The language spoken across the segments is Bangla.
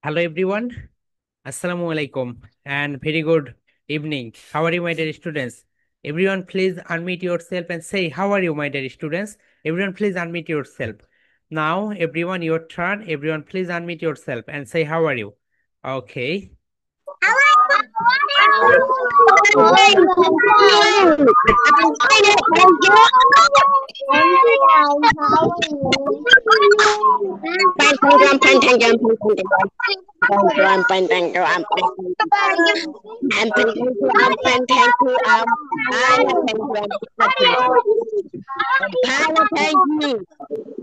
Hello everyone. Assalamu alaikum and very good evening. How are you, my dear students? Everyone, please unmute yourself and say, how are you, my dear students? Everyone, please unmute yourself. Now, everyone, your turn. Everyone, please unmute yourself and say, how are you? Okay.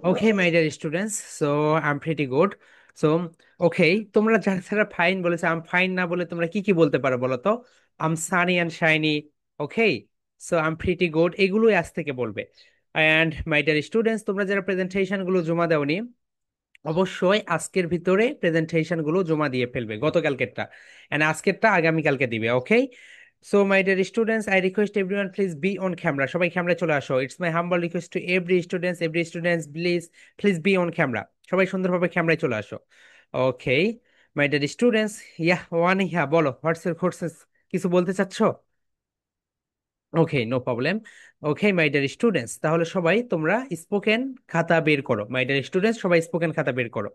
Okay, my dear students. So, I'm pretty good. So, okay, তোমরা যারা যারা ফাইন বলেছে, আম ফাইন না বলে তোমরা কি কি বলতে পারো বলো তো? I'm sunny and shiny. Okay, so I'm pretty good, এগুলোই আজ থেকে বলবে। অ্যান্ড মাই ডিয়ার স্টুডেন্টস, তোমরা যারা প্রেজেন্টেশন গুলো জমা দাওনি, অবশ্যই আজকের ভিতরে প্রেজেন্টেশন গুলো জমা দিয়ে ফেলবে, গতকালকেরটা এন্ড আজকেরটা আগামীকালকে দিবে। Okay, so my dear students, I request everyone please be on camera. সবাই ক্যামেরায় চলে আসো। It's my humble request to every students please please be on camera. সবাই সুন্দরভাবে ক্যামেরায় চলে আসো। ওকে, মাই ডিয়ার স্টুডেন্টস, ইয়া বলো, হোয়াটস ইউর কোর্সেস? কিছু বলতে চাচ্ছো? Okay, no problem. Okay my dear students, তাহলে সবাই তোমরা স্পোকেন খাতা বের করো। মাই ডিয়ার স্টুডেন্টস, সবাই স্পোকেন খাতা বের করো।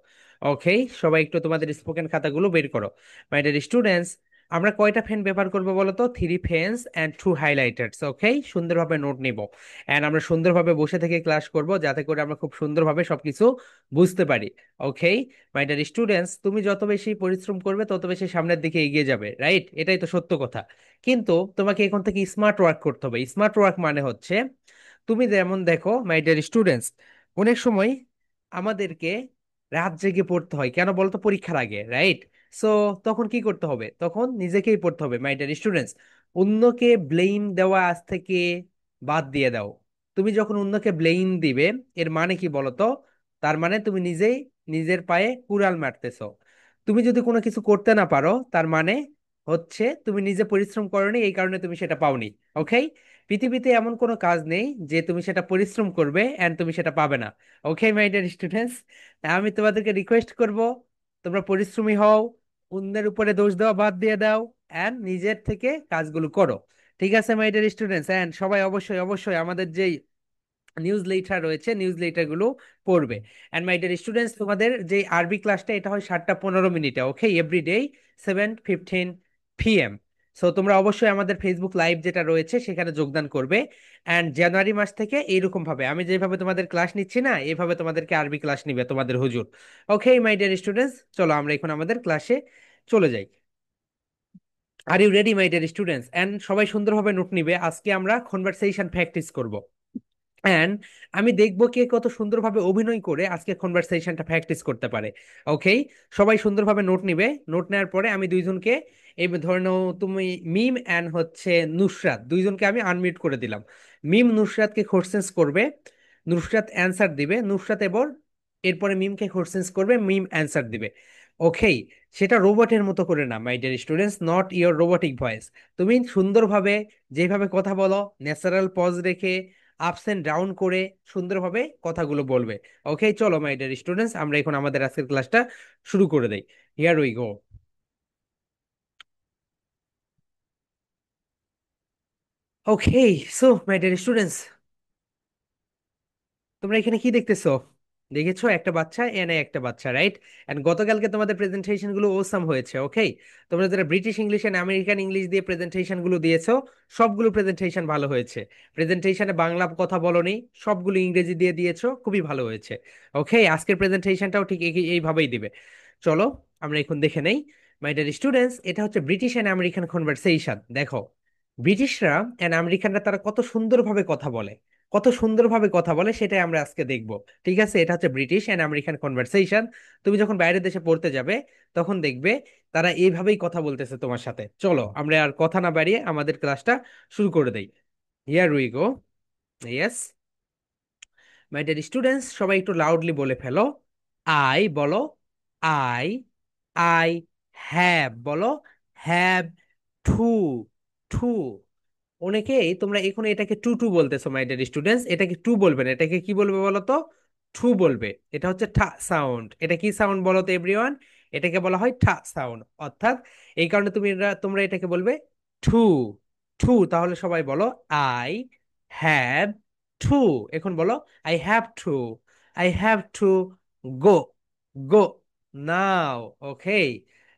ওকে, সবাই একটু তোমাদের স্পোকেন খাতাগুলো বের করো। মাই ডিয়ার স্টুডেন্টস, আমরা কয়টা ফ্যান ব্যবহার করবো বলো তো? 3 ফ্যানস অ্যান্ড 2 হাইলাইটার্স। ওকে, সুন্দরভাবে নোট নিব অ্যান্ড আমরা সুন্দরভাবে বসে থেকে ক্লাস করব, যাতে করে আমরা খুব সুন্দরভাবে সবকিছু বুঝতে পারি। ওকে মাই ডিয়ার স্টুডেন্টস, তুমি যত বেশি পরিশ্রম করবে তত বেশি সামনের দিকে এগিয়ে যাবে, রাইট? এটাই তো সত্য কথা। কিন্তু তোমাকে এখন থেকে স্মার্ট ওয়ার্ক করতে হবে। স্মার্ট ওয়ার্ক মানে হচ্ছে, তুমি যেমন দেখো মাই ডিয়ার স্টুডেন্টস, অনেক সময় আমাদেরকে রাত জেগে পড়তে হয়, কেন বলতো? পরীক্ষার আগে, রাইট? সো তখন কি করতে হবে? তখন নিজেকেই পড়তে হবে। মাই ডিয়ার স্টুডেন্টস, অন্যকে ব্লেম দেওয়া আজ থেকে বাদ দিয়ে দাও। তুমি যখন অন্যকে ব্লেম দিবে, এর মানে কি বলতো? তার মানে তুমি নিজেই নিজের পায়ে কুড়াল মারতেছো। তুমি যদি কোনো কিছু করতে না পারো, তার মানে হচ্ছে তুমি নিজে পরিশ্রম করোনি, এই কারণে তুমি সেটা পাওনি। ওকে, পৃথিবীতে এমন কোনো কাজ নেই যে তুমি সেটা পরিশ্রম করবে এন্ড তুমি সেটা পাবে না। ওকে মাই ডিয়ার স্টুডেন্টস, আমি তোমাদেরকে রিকোয়েস্ট করব, তোমরা পরিশ্রমী হও, অন্যের উপরে দোষ দেওয়া বাদ দিয়ে দাও এন্ড নিজের থেকে কাজগুলো করো। ঠিক আছে মাই ডিয়ার স্টুডেন্টস? এন্ড সবাই অবশ্যই অবশ্যই আমাদের যেই নিউজ লেটার রয়েছে, নিউজ লেটার গুলো পড়বে। এন্ড মাই ডিয়ার স্টুডেন্টস, তোমাদের যে আরবি ক্লাসটা, এটা হয় 7টা 15 মিনিটে। ওকে, এভরিডে 7:15 PM। সো তোমরা অবশ্যই আমাদের ফেসবুক লাইভ যেটা রয়েছে সেখানে যোগদান করবে। অ্যান্ড জানুয়ারি মাস থেকে এইরকম ভাবে আমি যেভাবে তোমাদের ক্লাস নিচ্ছি না, এইভাবে তোমাদেরকে আরবি ক্লাস নিবে তোমাদের হুজুর। ওকে মাই ডিয়ার স্টুডেন্টস, চলো আমরা এখন আমাদের ক্লাসে চলে যাই। Are you ready my dear students? And সবাই সুন্দরভাবে নোট নিবে। আজকে আমরা কনভারসেশন প্র্যাকটিস করব অ্যান্ড আমি দেখবো কে কত সুন্দরভাবে অভিনয় করে আজকে কনভারসেশনটা প্র্যাকটিস করতে পারে। ওকে, সবাই সুন্দরভাবে নোট নিবে। নোট নেওয়ার পরে আমি দুইজনকে, এই ধরে নাও তুমি মিম অ্যান্ড হচ্ছে নুসরাত, দুইজনকে আমি আনমিউট করে দিলাম। মিম নুসরাতকে কোশ্চেন্স করবে, নুসরাত অ্যান্সার দিবে। নুসরাত এবার এরপরে মিমকে কোশ্চেন্স করবে, মিম অ্যান্সার দিবে। ওকে, সেটা রোবটের মতো করে না মাই dear students, not your robotic voice. তুমি সুন্দরভাবে যেভাবে কথা বলো, ন্যাচারাল পজ রেখে, আপস এন্ড ডাউন করে সুন্দরভাবে কথাগুলো বলবে। ওকে, চলো মাই ডিয়ার স্টুডেন্টস, আমরা এখন আমাদের আজকের ক্লাসটা শুরু করে দেই। Here we go. Okay, so my dear students, তোমরা এখানে কি দেখতেছো? দেখেছো একটা বাচ্চা, এনে একটা বাচ্চা, রাইট? এন্ড গতকালকে তোমাদের প্রেজেন্টেশন গুলো ওসাম হয়েছে। ওকে, তোমরা যারা British English and American English দিয়ে প্রেজেন্টেশন গুলো দিয়েছো, সবগুলো প্রেজেন্টেশন ভালো হয়েছে। প্রেজেন্টেশনে বাংলা কথা বলনি, সবগুলো ইংরেজি দিয়ে দিয়েছো, খুবই ভালো হয়েছে। ওকে, আজকের প্রেজেন্টেশনটাও ঠিক এইভাবেই দিবে। চলো আমরা এখন দেখে নেই। মাই ডিয়ার স্টুডেন্টস, এটা হচ্ছে ব্রিটিশ এন্ড আমেরিকান কনভারসেশন। দেখো, ব্রিটিশরা এন্ড আমেরিকানরা তারা কত সুন্দরভাবে কথা বলে, কত সুন্দরভাবে কথা বলে, সেটাই আমরা আজকে দেখব। ঠিক আছে, এটা হচ্ছে ব্রিটিশ এন্ড আমেরিকান কনভারসেশন। তুমি যখন বাইরের দেশে পড়তে যাবে, তখন দেখবে তারা এইভাবেই কথা বলতেছে তোমার সাথে। চলো আমরা আর কথা না বাড়িয়ে আমাদের ক্লাসটা শুরু করে দেই। Here we go. Yes my dear students, সবাই একটু লাউডলি বলে ফেলো। আই বলো, আই। আই হ্যাভ বলো, হ্যাভ। To, to. অনেকেই তোমরা এখন এটাকে টু টু বলতেছো মাই ডিয়ার স্টুডেন্টস, এটাকে টু বলবে না, এটাকে কি বলবে বলো তো? টু বলবে। এটা হচ্ছে ঠা সাউন্ড। এটা কি সাউন্ড বলো তো এভরিওয়ান? এটাকে বলা হয় ঠা সাউন্ড। অর্থাৎ এই কারণে তোমরা এটাকে বলবে টু। টু, তাহলে সবাই বলো আই হ্যাভ টু। এখন বলো I have to. I have to go. Go now. Okay,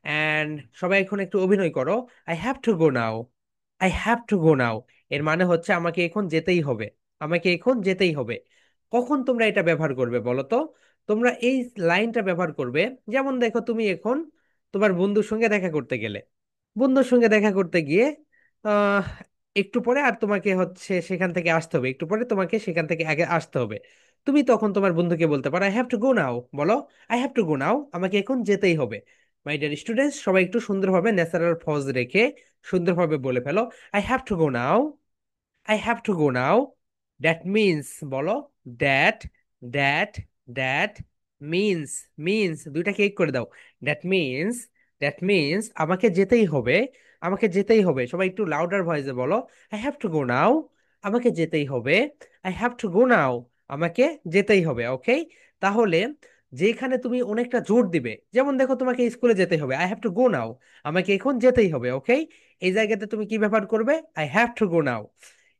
and সবাই এখন একটু অভিনয় করো। I have to go now. I have to go now. এর মানে হচ্ছে আমাকে এখন যেতেই হবে। আমাকে এখন যেতেই হবে। কখন তোমরা এটা ব্যবহার করবে বলো তো? তোমরা এই লাইনটা ব্যবহার করবে, যেমন দেখো তুমি এখন তোমার বন্ধুর সঙ্গে দেখা করতে গেলে, বন্ধুর সঙ্গে দেখা করতে গিয়ে আহ একটু পরে আর তোমাকে হচ্ছে সেখান থেকে আসতে হবে, একটু পরে তোমাকে সেখান থেকে আগে আসতে হবে। তুমি তখন তোমার বন্ধুকে বলতে পারো I have to go now. বলো I have to go now, আমাকে এখন যেতেই হবে। মাই ডিয়ার স্টুডেন্টস, সবাই একটু সুন্দরভাবে ন্যাচারাল পজ রেখে সুন্দরভাবে বলে ফেলো I have to go now. I have to go now. That means বলো that that that means means দুইটাকে এক করে দাও। That means আমাকে যেতেই হবে। আমাকে যেতেই হবে। সবাই একটু লাউডার ভয়েসে বলো I have to go now. আমাকে যেতেই হবে। I have to go now. আমাকে যেতেই হবে। ওকে, তাহলে যেখানে তুমি অনেকটা জোর দিবে, যেমন দেখো তোমাকে স্কুলে যেতে হবে, I have to go now, আমাকে এখন যেতেই হবে। ওকে, এই জায়গাতে তুমি কি ব্যবহার করবে? আই হ্যাভ টু গো নাও।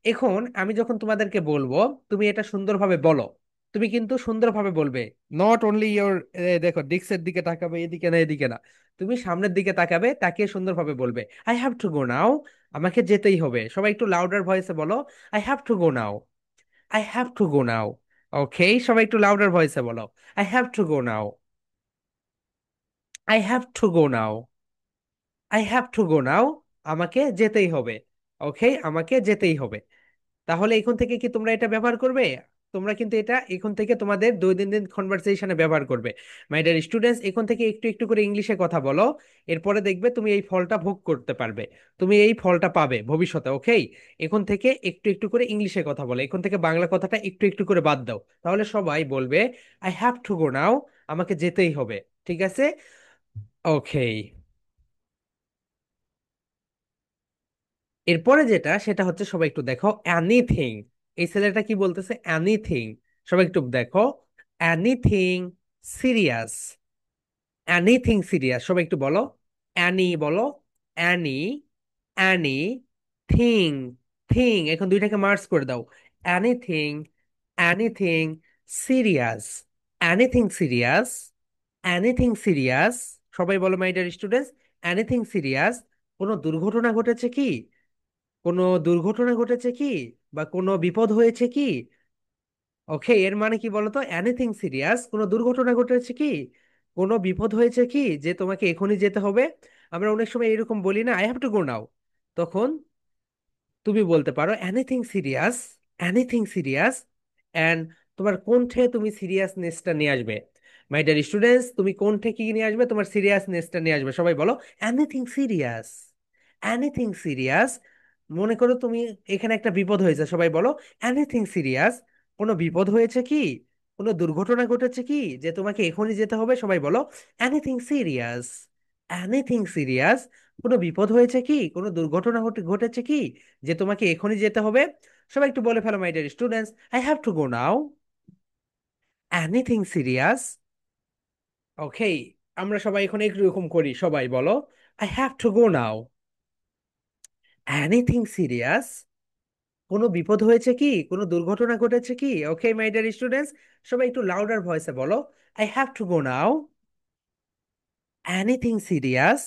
এখন আমি যখন তোমাদেরকে বলবো, তুমি এটা সুন্দরভাবে বলো। তুমি কিন্তু সুন্দরভাবে বলবে, নট অনলি ইয়োর, দেখো ডিস্কের দিকে তাকাবে, এদিকে না এদিকে না, তুমি সামনের দিকে তাকাবে, তাকিয়ে সুন্দরভাবে বলবে I have to go now. আমাকে যেতেই হবে। সবাই একটু লাউডার ভয়েসে বলো I have to go now. I have to go now. Okay, সবাই একটু লাউডার ভয়েসে বলো I have to go now. I have to go now. I have to go now. আমাকে যেতেই হবে। ওকে, আমাকে যেতেই হবে। তাহলে এখন থেকে কি তোমরা এটা ব্যবহার করবে? তোমরা কিন্তু এটা এখন থেকে তোমাদের দৈনন্দিন কনভারসেশনে ব্যবহার করবে। মাই ডিয়ার স্টুডেন্টস, এখন থেকে একটু একটু করে ইংলিশে কথা বলো। এরপরে দেখবে তুমি এই ফলটা ভোগ করতে পারবে। তুমি এই ফলটা পাবে ভবিষ্যতে। ওকে, এখন থেকে একটু একটু করে ইংলিশে কথা বলো। এখন থেকে বাংলা কথাটা একটু একটু করে বাদ দাও, তাহলে সবাই বলবে I have to go now. আমাকে যেতেই হবে। ঠিক আছে? ওকে, এরপরে যেটা সেটা হচ্ছে, সবাই একটু দেখো এনিথিং। এই ছেলেটা কি বলতেছে? এনিথিং। সবাই একটু দেখো এনিথিং সিরিয়াস। Anything serious. সবাই একটু বলো অ্যানি বলো অ্যানি। Annie thing. থিং, এখন দুইটাকে মার্জ করে দাও। Anything. Anything serious. Anything serious. Anything serious. সবাই বলো my dear students, anything serious. কোনো দুর্ঘটনা ঘটেছে কি? কোনো দুর্ঘটনা ঘটেছে কি? বা কোনো বিপদ হয়েছে কি? ওকে, এর মানে কি বলতো? এনিথিং সিরিয়াস, কোনো দুর্ঘটনা ঘটেছে কি? কোনো বিপদ হয়েছে কি যে তোমাকে এখনই যেতে হবে? আমরা অনেক সময় এরকম বলি না, আই হ্যাভ টু গো নাও। তখন তুমি বলতে পারো anything serious. Anything serious. And তোমার কণ্ঠে তুমি সিরিয়াসনেসটা নিয়ে আসবে। মাই ডিয়ার স্টুডেন্টস, তুমি কণ্ঠে কি নিয়ে আসবে? তোমার সিরিয়াসনেসটা নিয়ে আসবে। সবাই বলো এনিথিং সিরিয়াস। Anything serious. মনে করো তুমি, এখানে একটা বিপদ হয়েছে, সবাই বলো এনিথিং সিরিয়াস। কোনো বিপদ হয়েছে কি? কোনো দুর্ঘটনা ঘটেছে কি যে তোমাকে এখনই যেতে হবে? সবাই বলো এনিথিং সিরিয়াস। Anything serious. কোনো বিপদ হয়েছে কি? কোনো দুর্ঘটনা ঘটেছে কি যে তোমাকে এখনই যেতে হবে? সবাই একটু বলে ফেলো my dear students, I have to go now. Anything serious. Okay, আমরা সবাই এখন এরকম করি। সবাই বলো I have to go now. Anything serious. কোনো বিপদ হয়েছে কি? কোনো দুর্ঘটনা ঘটেছে কি? ওকে মাই ডিয়ার স্টুডেন্টস, সবাই একটু লাউডার ভয়েসে বলো I have to go now. Anything serious.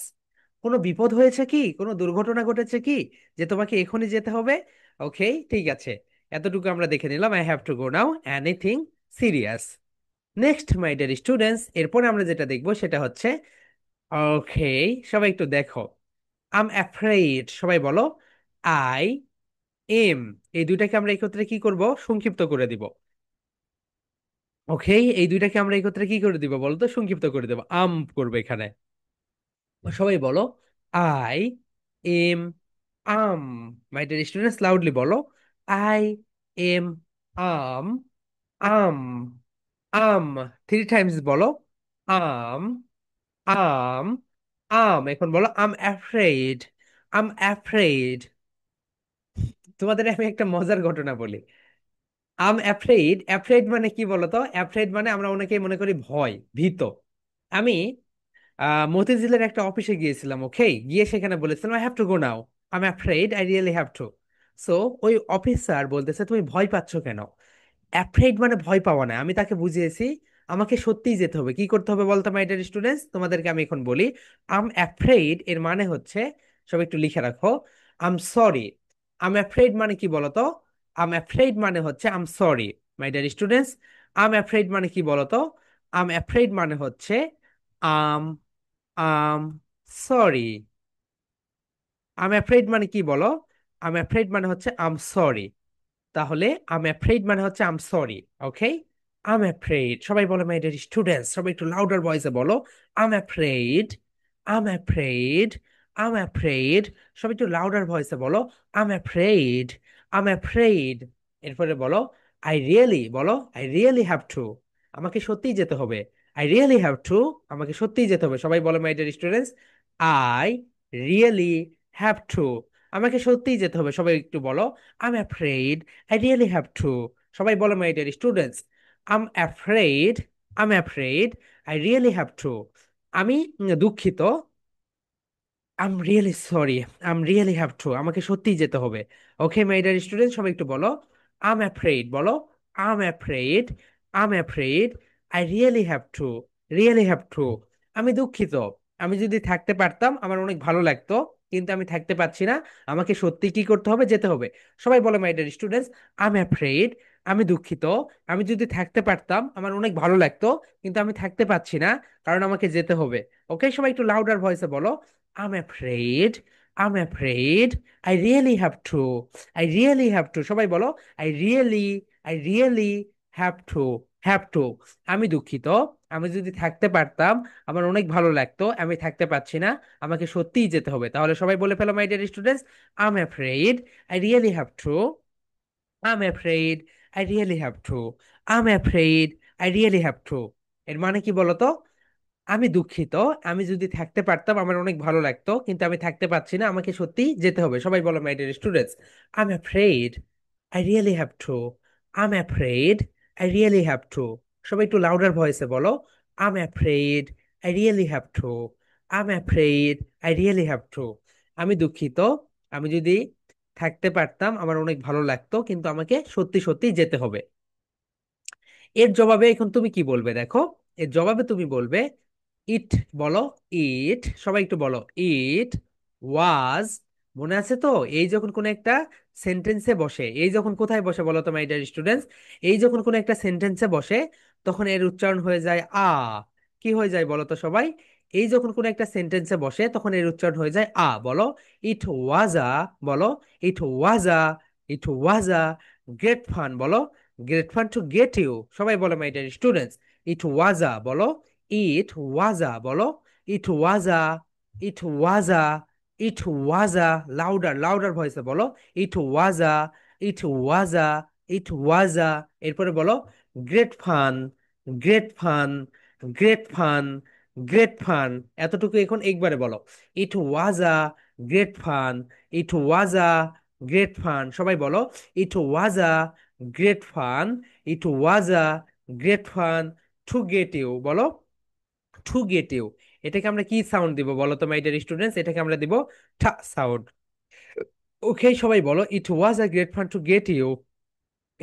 কোনো বিপদ হয়েছে কি? কোনো দুর্ঘটনা ঘটেছে কি যে তোমাকে এখনই যেতে হবে? ওকে, ঠিক আছে, এতটুকু আমরা দেখে নিলাম I have to go now, anything serious. Next my dear students, এরপরে আমরা যেটা দেখবো সেটা হচ্ছে, ওকে, সবাই একটু দেখো আম অ্যাফ্রেড। সবাই বলো আই এম। এই দুইটাকে আমরা একত্রে কি করব? সংক্ষিপ্ত করে দিব। ওকে, এই দুইটাকে আমরা একত্রে কি করে দিব বলতো? সংক্ষিপ্ত করে দেবো, আম করবে এখানে। সবাই বলো I am I'm. My dear students, loudly বলো I am I'm. I'm. I'm, three times বলো আম। আম। আম, এখন বলো আম অ্যাফ্রেড। I'm afraid. তোমাদের আমি একটা মজার ঘটনা বলি। আম অ্যাফ্রেড, অ্যাফ্রেড মানে কি বলতো? অ্যাফ্রেড মানে আমরা অনেকেই মনে করি ভয়, ভীত। আমি মতিঝিলের একটা অফিসে গিয়েছিলাম, ওকে, গিয়ে সেখানে বলেছিলাম I have to go now, I am afraid, I really have two. So ওই অফিসার বলতেছে তুমি ভয় পাচ্ছ কেন? অ্যাফ্রেড মানে ভয় পাওয়া না। আমি তাকে বুঝিয়েছি আমাকে সত্যিই যেতে হবে। কি করতে হবে বলতো মাই ডিয়ার স্টুডেন্টস, তোমাদেরকে আমি এখন বলি। আম অ্যাফ্রেড এর মানে হচ্ছে, সব একটু লিখে রাখো, আম সরি। আম অ্যাফ্রেড মানে কি বলতো? আম অ্যাফ্রেড মানে হচ্ছে I'm sorry. My dear students, I'm afraid মানে কি বলতো? আম অ্যাফ্রেড মানে হচ্ছে আম আম সরি। আম অ্যাফ্রেড মানে কি বলো? আম অ্যাফ্রেড মানে হচ্ছে আম সরি। তাহলে আম অ্যাফ্রেড মানে হচ্ছে I'm sorry. Okay, um afraid, সবাই বলো মাই ডিয়ার স্টুডেন্টস, সবাই একটু লাউডার ভয়েসে বলো, I'm afraid, I'm afraid, I'm afraid. সবাই একটু লাউডার ভয়েসে বলো, আম অ্যাফ্রেড, আম অ্যাফ্রেড। এরপরে বলো আই রিয়েলি, বলো আই রিয়েলি হ্যাভ টু, আমাকে সত্যিই যেতে হবে। আই রিয়েলি হ্যাভ টু, আমাকে সত্যিই যেতে হবে। সবাই বলো my dear students, I really have to, আমাকে সত্যিই যেতে হবে। সবাই একটু বলো, I'm afraid, I really have to. সবাই বলো my dear students, I'm afraid, I'm afraid, I really have to. আমি দুঃখিত, I'm really sorry, I'm really have to, আমাকে সত্যিই যেতে হবে। ওকে মাই ডিয়ার স্টুডেন্ট, সবাই একটু বলো, আম অ্যাফ্রেড, বলো I'm afraid, I'm afraid, I really have to, really have to. আমি দুঃখিত, আমি যদি থাকতে পারতাম আমার অনেক ভালো লাগতো, কিন্তু আমি থাকতে পারছি না, আমাকে সত্যি কি করতে হবে, যেতে হবে। সবাই বলো my dear students, I'm afraid, আমি দুঃখিত, আমি যদি থাকতে পারতাম আমার অনেক ভালো লাগতো, কিন্তু আমি থাকতে পারছি না, কারণ আমাকে যেতে হবে। ওকে, সবাই একটু লাউডার ভয়েসে বলো, I'm afraid, I'm afraid, I really have to, I really have to. সবাই বলো, I really have to, have to. আমি দুঃখিত, আমি যদি থাকতে পারতাম আমার অনেক ভালো লাগতো, আমি থাকতে পারছি না, আমাকে সত্যিই যেতে হবে। তাহলে সবাই বলে ফেলো my dear students, I'm afraid, I really have to, I'm afraid, I really have to, I'm afraid, I really have to। এর মানে কি বলতো? আমি দুঃখিত, আমি যদি থাকতে পারতাম আমার অনেক ভালো লাগতো, কিন্তু আমি থাকতে পারছি না, আমাকে সত্যি যেতে হবে। সবাই বলো my dear students, I am afraid, I really have to, I am afraid, I really have two. সবাই একটু লাউডার ভয়েসে বলো, I am afraid, I really have to, I am afraid, I really have to. আমি দুঃখিত, আমি যদি থাকতে পারতাম আমার অনেক ভালো লাগতো, কিন্তু আমাকে সত্যি সত্যি যেতে হবে। এর জবাবে এখন তুমি কি বলবে দেখো, এর জবাবে তুমি বলবে ইট, বলো ইট, সবাই একটু বলো ইট ওয়াজ। মনে আছে তো, এই যখন কোন একটা সেন্টেন্সে বসে, এই যখন কোথায় বসে বলো তো মাই ডিয়ার স্টুডেন্টস, এই যখন কোন একটা সেন্টেন্সে বসে তখন এর উচ্চারণ হয়ে যায় আ। কি হয়ে যায় বলো তো সবাই? এই যখন কোন একটা সেন্টেন্সে বসে তখন এর উচ্চারণ হয়ে যায় আ। বলো ইট ওয়াজ আ, বলো it was a, it was a great fun, বলো great fun to get you. সবাই বলো my dear students, it was a, বলো ইট ওয়াজ আ, বলো it was a, it was a, it was a. Louder louder ভয়েসে বলো, it was a, it was a, it was a. এরপরে বলো great fun, great fun, great fun, great fun. এতটুকু এখন একবারে বলো, it was a great fun, it was a great fun. সবাই বলো it was a great fun, it was a great fun to get you. বলো টু গেট ইউ। এটাকে আমরা কি সাউন্ড দিব বলো তো মাই ডিয়ার স্টুডেন্টস? এটাকে আমরা দিব ঠা সাউন্ড। ওকে, সবাই বলো it was a great fun to get you,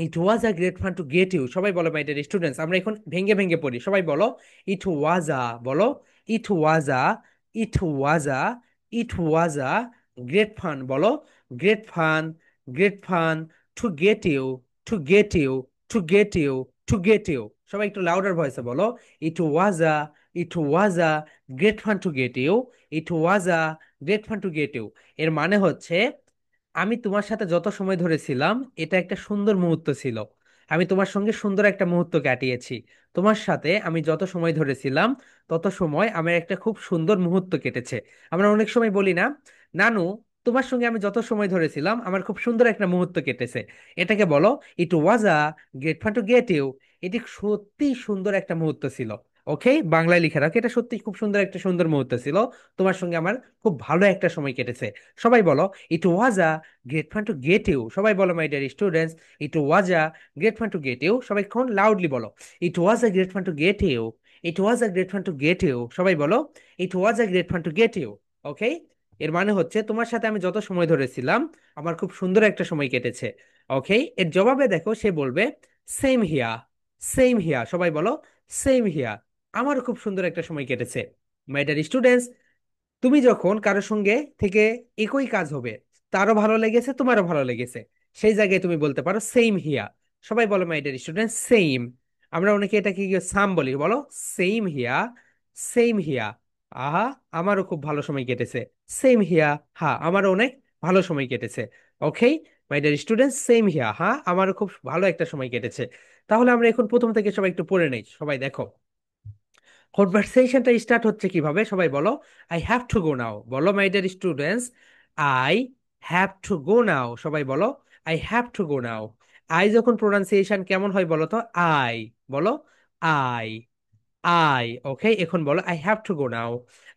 it was a great fun to get you. সবাই বলো মাই ডিয়ার স্টুডেন্টস, আমরা এখন ভেঙে ভেঙে পড়ি। সবাই বলো ইট ওয়াজ আ, বলো it was a, it was a, it was a great fun, বলো great fun, great fun to get you, to get you, to get you, to get you. সবাই একটু লাউডার ভয়েসে বলো, it was a, it was a great fun to get you, it was a great fun to get you. এর মানে হচ্ছে আমি তোমার সাথে যত সময় ধরে ছিলাম এটা একটা সুন্দর মুহূর্ত ছিল, আমি তোমার সঙ্গে সুন্দর একটা মুহূর্ত কাটিয়েছি। তোমার সাথে আমি যত সময় ধরে ছিলাম তত সময় আমার একটা খুব সুন্দর মুহূর্ত কেটেছে। আমরা অনেক সময় বলি না, নানু তোমার সঙ্গে আমি যত সময় ধরেছিলাম আমার খুব সুন্দর একটা মুহূর্ত কেটেছে। এটাকে বলো it was a great fun to get you. এটি সত্যি সুন্দর একটা মুহূর্ত ছিল। ওকে, বাংলায় লিখে রাখো, এটা সত্যি খুব সুন্দর একটা সুন্দর মুহূর্ত ছিল, তোমার সঙ্গে আমার খুব ভালো একটা সময় কেটেছে। সবাই বলো it was a great fun to get you. সবাই বলো my dear students, it was a great fun to get you. সবাই কোন লাউডলি বলো, it was a great fun to get you, it was a great fun to get you, সবাই বলো it was a great fun to get you. Okay, এর মানে হচ্ছে তোমার সাথে আমি যত সময় ধরেছিলাম আমার খুব সুন্দর একটা সময় কেটেছে। ওকে, এর জবাবে দেখো সে বলবে সেম হিয়া, সেম হিয়া, সবাই বলো সেম হিয়া, আমারও খুব সুন্দর একটা সময় কেটেছে। মাই ডিয়ার স্টুডেন্টস, তুমি যখন কারোর সঙ্গে থেকে একই কাজ হবে, তারও ভালো লেগেছে তোমারও ভালো লেগেছে, সেই জায়গায় তুমি বলতে পারো সেম হিয়া। সবাই বলো মাই ডিয়ার স্টুডেন্ট সেম। আমরা অনেকে এটাকে সাম বলি, বলো সেম হিয়া, সেম হিয়া। আহা, আমারও খুব ভালো সময় কেটেছে। সেম হিয়া, হ্যাঁ আমারও অনেক ভালো সময় কেটেছে। ওকে মাই ডিয়ার স্টুডেন্ট, সেম হিয়া, হ্যাঁ আমারও খুব ভালো একটা সময় কেটেছে। তাহলে আমরা এখন প্রথম থেকে সবাই একটু পড়ে নেই, সবাই দেখো কনভারসেশনটা স্টার্ট হচ্ছে কিভাবে, সবাই বলো I have to go now, বলো my dear students I have to go now, সবাই বলো I have to go now. I যখন প্রোনাউন্সিয়েশন কেমন হয় বলো তো, আই, বলো আই, আই। ওকে, এখন বলো I have to go now,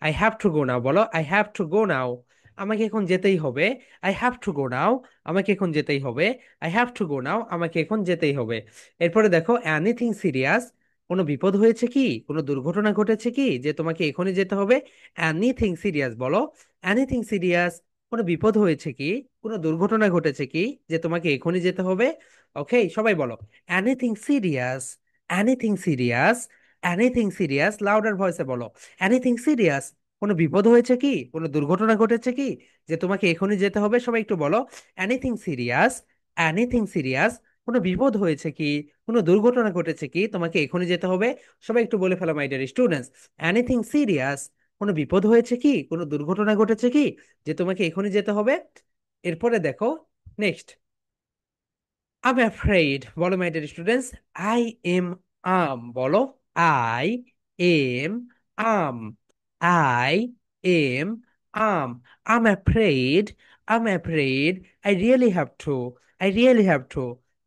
I have to go now, বলো I have to go now, আমাকে এখন যেতেই হবে। I have to go now, আমাকে এখন যেতেই হবে। I have to go now, আমাকে এখন যেতেই হবে। এরপরে দেখো এনিথিং সিরিয়াস, কোনো বিপদ হয়েছে কি, কোনো দুর্ঘটনা ঘটেছে কি যে তোমাকে এখনই যেতে হবে। এনিথিং সিরিয়াস, বলো এনিথিং সিরিয়াস, কোনো বিপদ হয়েছে কি, কোনো দুর্ঘটনা ঘটেছে কি যে তোমাকে এখনই যেতে হবে। ওকে, সবাই বলো anything serious, anything serious, anything serious, louder ভয়েসে বলো এনিথিং সিরিয়াস, কোনো বিপদ হয়েছে কি, কোনো দুর্ঘটনা ঘটেছে কি যে তোমাকে এখনই যেতে হবে, সবাই একটু বলো এনিথিং সিরিয়াস, এনিথিং সিরিয়াস, কোনো বিপদ হয়েছে কি, কোনো দুর্ঘটনা ঘটেছে কি তোমাকে এখনই যেতে হবে। সবাই একটু বলে ফেলো my dear students anything serious, কোনো বিপদ হয়েছে কি, কোনো দুর্ঘটনা ঘটেছে কি যে তোমাকে এখনই যেতে হবে। এরপরে দেখো নেক্সট, I'm afraid, বলো my dear students I am I'm, বলো I am I'm, I am I'm, I'm afraid, I'm afraid, I really have to, I really have to,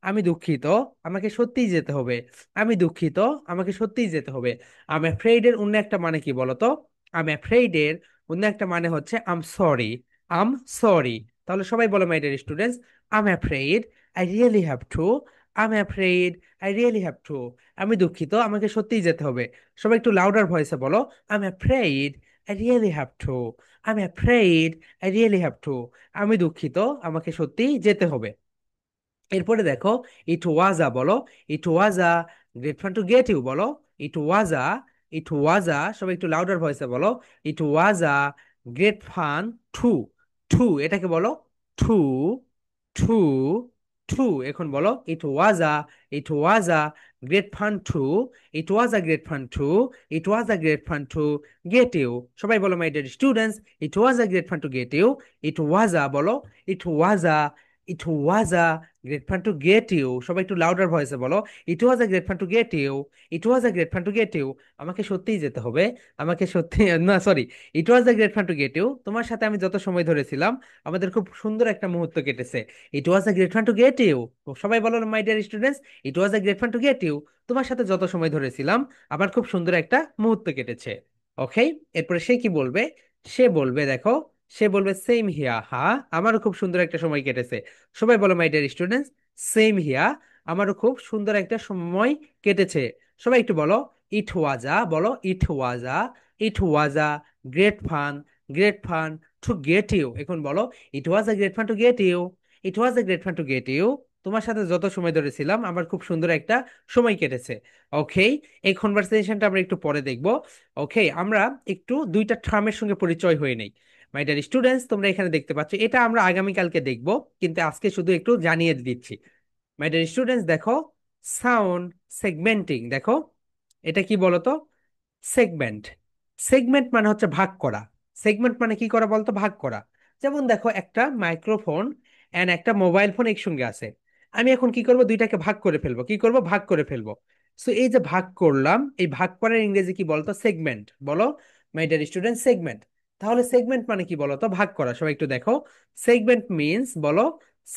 আমি দুঃখিত, আমাকে সত্যিই যেতে হবে, আমি দুঃখিত, আমাকে সত্যিই যেতে হবে। I'm afraid এর অন্য একটা মানে কি বলো তো, I'm afraid এর অন্য একটা মানে হচ্ছে I'm sorry, I'm sorry। তাহলে সবাই বলো my dear students I'm afraid, I really have to, I'm afraid, I really have to, আমি দুঃখিত, আমাকে সত্যিই যেতে হবে। সবাই একটু লাউডার ভয়েসে বলো I'm afraid, I really have to, I'm afraid, I really have to, আমি দুঃখিত, আমাকে সত্যিই যেতে হবে। এরপরে দেখো ইট ওয়াজ আ, বলো it was a great fun to get you, বলো it was a, it was আ, সবাই একটু লাউডার ভয়েসে বলো it was a great fun to, to এটাকে বলো টু, টু, টু, এখন বলো it was a, it was a great fun to, it was a great fun to, it was a great fun to get you, সবাই বলো my dear students it was a great fun to get you, it was a, বলো it was a, it was a great fun to get you, সবাই একটু লাউডার ভয়েসে বলো it was a great fun to get you, it was a great fun to get you, আমাকে সত্যিই যেতে হবে, আমাকে সত্যি না sorry, it was a great fun to get you, তোমার সাথে আমি যত সময় ধরেছিলাম আমাদের খুব সুন্দর একটা মুহূর্ত কেটেছে। It was a great fun to get you, সবাই বলো my dear students it was a great fun to get you, তোমার সাথে যত সময় ধরেছিলাম আবার খুব সুন্দর একটা মুহূর্ত কেটেছে। ওকে, এরপরে সে কি বলবে, সে বলবে দেখো, সে বলবে সেম হিয়া, হ্যাঁ আমারও খুব সুন্দর একটা সময় কেটেছে। সবাই বলো মাই ডিয়ার স্টুডেন্টস সেম হিয়া, আমারও খুব সুন্দর একটা সময় কেটেছে। সবাই একটু বলো ইট ওয়াজা, বলো ইট was a, it was a great fun, great fun to get you, এখন বলো it was a great fun to get you, it was a great fun to get you, তোমার সাথে যত সময় ধরেছিলাম আমার খুব সুন্দর একটা সময় কেটেছে। ওকে, এই কনভারসেশনটা আমরা একটু পরে দেখবো। ওকে, আমরা একটু দুইটা টার্মের সঙ্গে পরিচয় হয়ে নেই। মাই ডিয়ার স্টুডেন্টস তোমরা এখানে দেখতে পাচ্ছ, এটা আমরা আগামীকালকে দেখবো, কিন্তু আজকে শুধু একটু জানিয়ে দিচ্ছি। মাই ডিয়ার স্টুডেন্টস দেখো সাউন্ড সেগমেন্টিং, দেখো এটা কি বলতো, সেগমেন্ট, সেগমেন্ট মানে হচ্ছে ভাগ করা। সেগমেন্ট মানে কি করা বলতো, ভাগ করা। যেমন দেখো একটা মাইক্রোফোন এন্ড একটা মোবাইল ফোন একসঙ্গে আছে, আমি এখন কি করব, দুইটাকে ভাগ করে ফেলবো, কি করব, ভাগ করে ফেলবো। সো এই যে ভাগ করলাম, এই ভাগ করার ইংরেজি কি বলতো, সেগমেন্ট, বলো মাই ডিয়ার স্টুডেন্ট সেগমেন্ট। তাহলে সেগমেন্ট মানে কি বলতো, ভাগ করা। সবাই একটু দেখো সেগমেন্ট মিন্স, বলো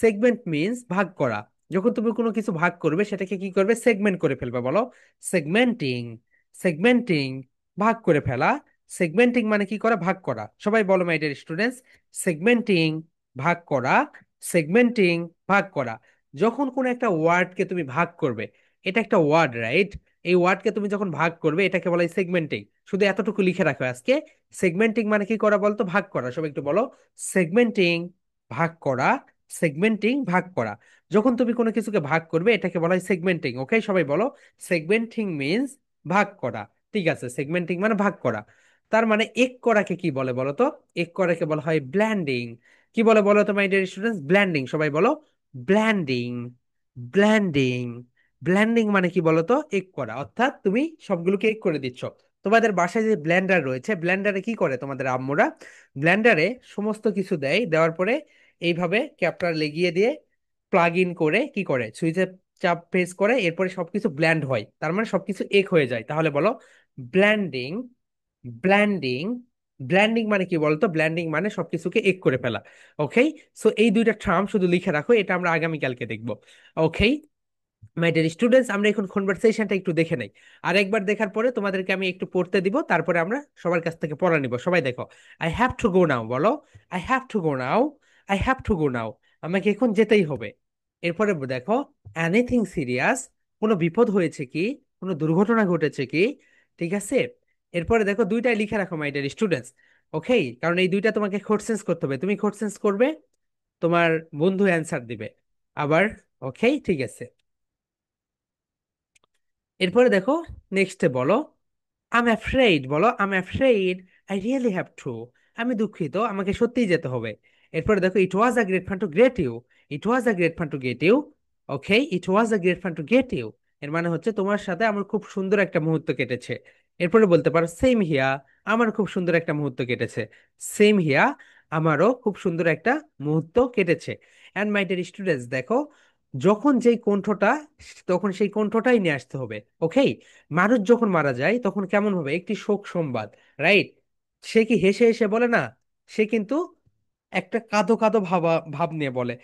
সেগমেন্ট মিন্স ভাগ করা। যখন তুমি কোনো কিছু ভাগ করবে সেটাকে কি করবে, সেগমেন্ট করে ফেলবে, বলো সেগমেন্টিং, সেগমেন্টিং ভাগ করে ফেলা। সেগমেন্টিং মানে কি করা, ভাগ করা। সবাই বলো মাই ডিয়ার স্টুডেন্টস সেগমেন্টিং ভাগ করা, সেগমেন্টিং ভাগ করা। যখন কোনো একটা ওয়ার্ডকে তুমি ভাগ করবে, এটা একটা ওয়ার্ড রাইট, এই ওয়ার্ডকে তুমি যখন ভাগ করবে এটাকে বলা হয় সেগমেন্টিং। শুধু এতটুকু লিখে রাখো আজকে। সেগমেন্টিং মানে কি করা বলতো? ভাগ করা। সবাই একটু বলো, সেগমেন্টিং, ভাগ করা, সেগমেন্টিং, ভাগ করা। যখন তুমি কোনো কিছুকে ভাগ করবে এটাকে বলা হয় সেগমেন্টিং। ওকে, সবাই বলো, সেগমেন্টিং মিন্স ভাগ করা। ঠিক আছে, সেগমেন্টিং মানে ভাগ করা। তার মানে এক করাকে কি বলে বলো তো? এক করাকে বলা হয় ব্ল্যান্ডিং। কি বলে বলো তো মাই ডিয়ার স্টুডেন্টস? ব্ল্যান্ডিং। সবাই বলো, ব্ল্যান্ডিং, ব্ল্যান্ডিং। ব্ল্যান্ডিং মানে কি বলতো? এক করা, অর্থাৎ তুমি সবগুলোকে এক করে দিচ্ছ। তোমাদের বাসায় যে ব্লেন্ডার রয়েছে, ব্লেন্ডারে কি করে তোমাদের আম্মুরা? ব্লেন্ডারে সমস্ত কিছু দেয়, দেওয়ার পরে এইভাবে ক্যাপটা লেগিয়ে দিয়ে প্লাগ ইন করে কি করে, সুইচে চাপ প্রেস করে, এরপরে সবকিছু ব্ল্যান্ড হয়, তার মানে সবকিছু এক হয়ে যায়। তাহলে বলো ব্ল্যান্ডিং, ব্ল্যান্ডিং। ব্ল্যান্ডিং মানে কি বলতো? ব্ল্যান্ডিং মানে সবকিছুকে এক করে ফেলা। ওকে, সো এই দুইটা টার্ম শুধু লিখে রাখো, এটা আমরা আগামীকালকে দেখবো। ওকে মাই ডিয়ার স্টুডেন্টস, আমরা এখন কনভারসেশনটা একটু দেখে নেই। আর একবার দেখার পরে তোমাদেরকে আমি একটু পড়তে দিব, তারপরে আমরা সবার কাছ থেকে পড়া নিব। সবাই দেখো, I have to go now, বলো, I have to go now, I have to go now. আমাকে এখন যেতেই হবে। এরপরে দেখো, এনিথিং সিরিয়াস, কোনো বিপদ হয়েছে কি, কোনো দুর্ঘটনা ঘটেছে কি? ঠিক আছে। এরপরে দেখো, দুইটাই লিখে রাখো মাই ডিয়ার স্টুডেন্টস। ওকে, কারণ এই দুইটা তোমাকে কোড করতে হবে, তুমি কোড করবে, তোমার বন্ধু অ্যান্সার দিবে আবার। ওকে, ঠিক আছে। এরপরে দেখো, নেক্সটে বলো, আই এম অ্যাফ্রেড, বলো, I am afraid, I really have to. আমি দুঃখিত, আমাকে সত্যিই যেতে হবে। এরপরে দেখো, it was a great fun to get you, it was a great fun to get you. Okay, it was a great fun to get you, এর মানে হচ্ছে তোমার সাথে আমার খুব সুন্দর একটা মুহূর্ত কেটেছে। এরপরে বলতে পারো সেম হিয়া, আমার খুব সুন্দর একটা মুহূর্ত কেটেছে। সেম হিয়া, আমারও খুব সুন্দর একটা মুহূর্ত কেটেছে। অ্যান্ড মাই ডিয়ার স্টুডেন্টস, দেখো, যখন যেই কণ্ঠটা, তখন সেই কণ্ঠটাই নিয়ে আসতে হবে। ওকে, মানুষ যখন মারা যায় তখন কেমন হবে? একটি শোক সংবাদ, রাইট? সে কি হেসে হেসে বলে না, সে কিন্তু একটা কাঁদো কাঁদো ভাব নিয়ে বলে।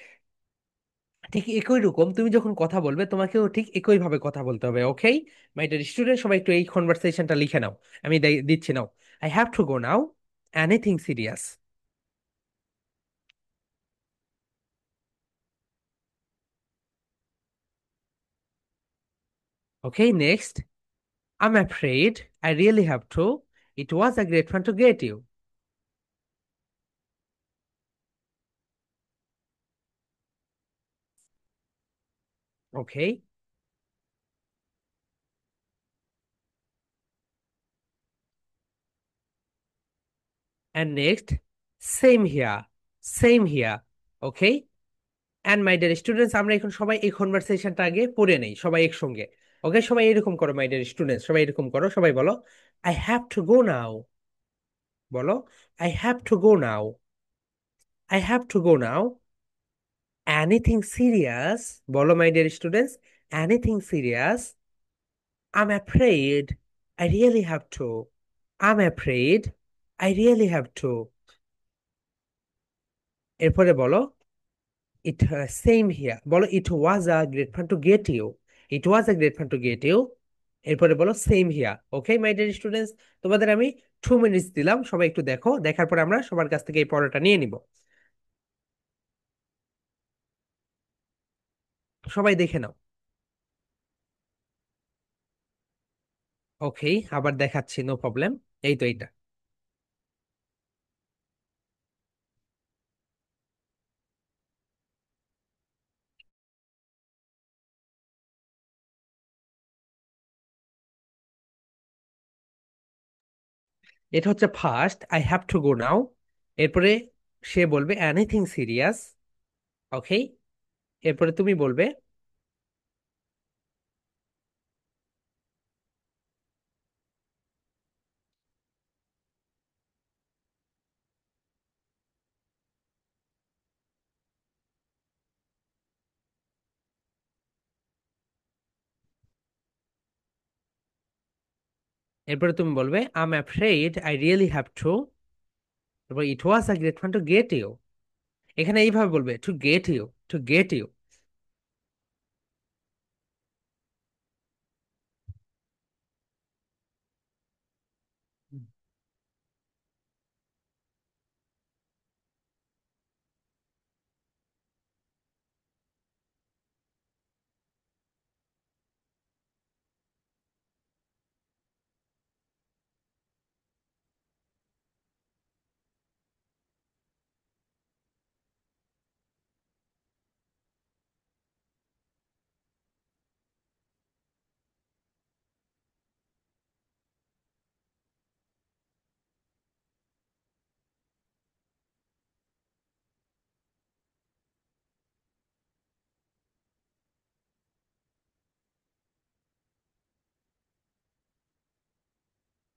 ঠিক একই রকম তুমি যখন কথা বলবে তোমাকেও ঠিক একই ভাবে কথা বলতে হবে। ওকে মাই ডিয়ার স্টুডেন্ট, সবাই একটু এই কনভারসেশনটা লিখে নাও, আমি দিচ্ছি নাও। I have to go now, anything serious. Okay, next, I am afraid, I really have to, it was a great fun to get you. Okay, and next, same here, same here. Okay, and my dear students, আমরা এখন সবাই এই কনভারসেশনটা আগে পড়ে নেই সবাই একসঙ্গে। ওকে, সবাই এরকম করো মাই ডিয়ার স্টুডেন্টস, সবাই এরকম করো, সবাই বলো, I have to go now, বলো, I have to go now, I have to go now. Anything serious, বলো my dear students, anything serious. I am afraid, I really have to, I am afraid, I really have to. এরপরে বলো, ইট সেম হিয়ার, বলো, it was a great fun to get you, it was a great fun to get you. এরপরে বলো same here. Okay my dear students, তোমাদের আমি 2 মিনিটস দিলাম, সবাই একটু দেখো, দেখার পরে আমরা সবার কাছ থেকে এই পড়াটা নিয়ে নিব। সবাই দেখে নাও। ওকে, আবার দেখাচ্ছি, নো প্রবলেম। এই তো এইটা, এটা হচ্ছে first, I have to go now. এরপরে সে বলবে এনিথিং সিরিয়াস। ওকে, এরপরে তুমি বলবে, এরপরে তুমি বলবে I am afraid, I really have to. তারপর it was a great fun to get you. এখানে এইভাবে বলবে, to get you, to get you.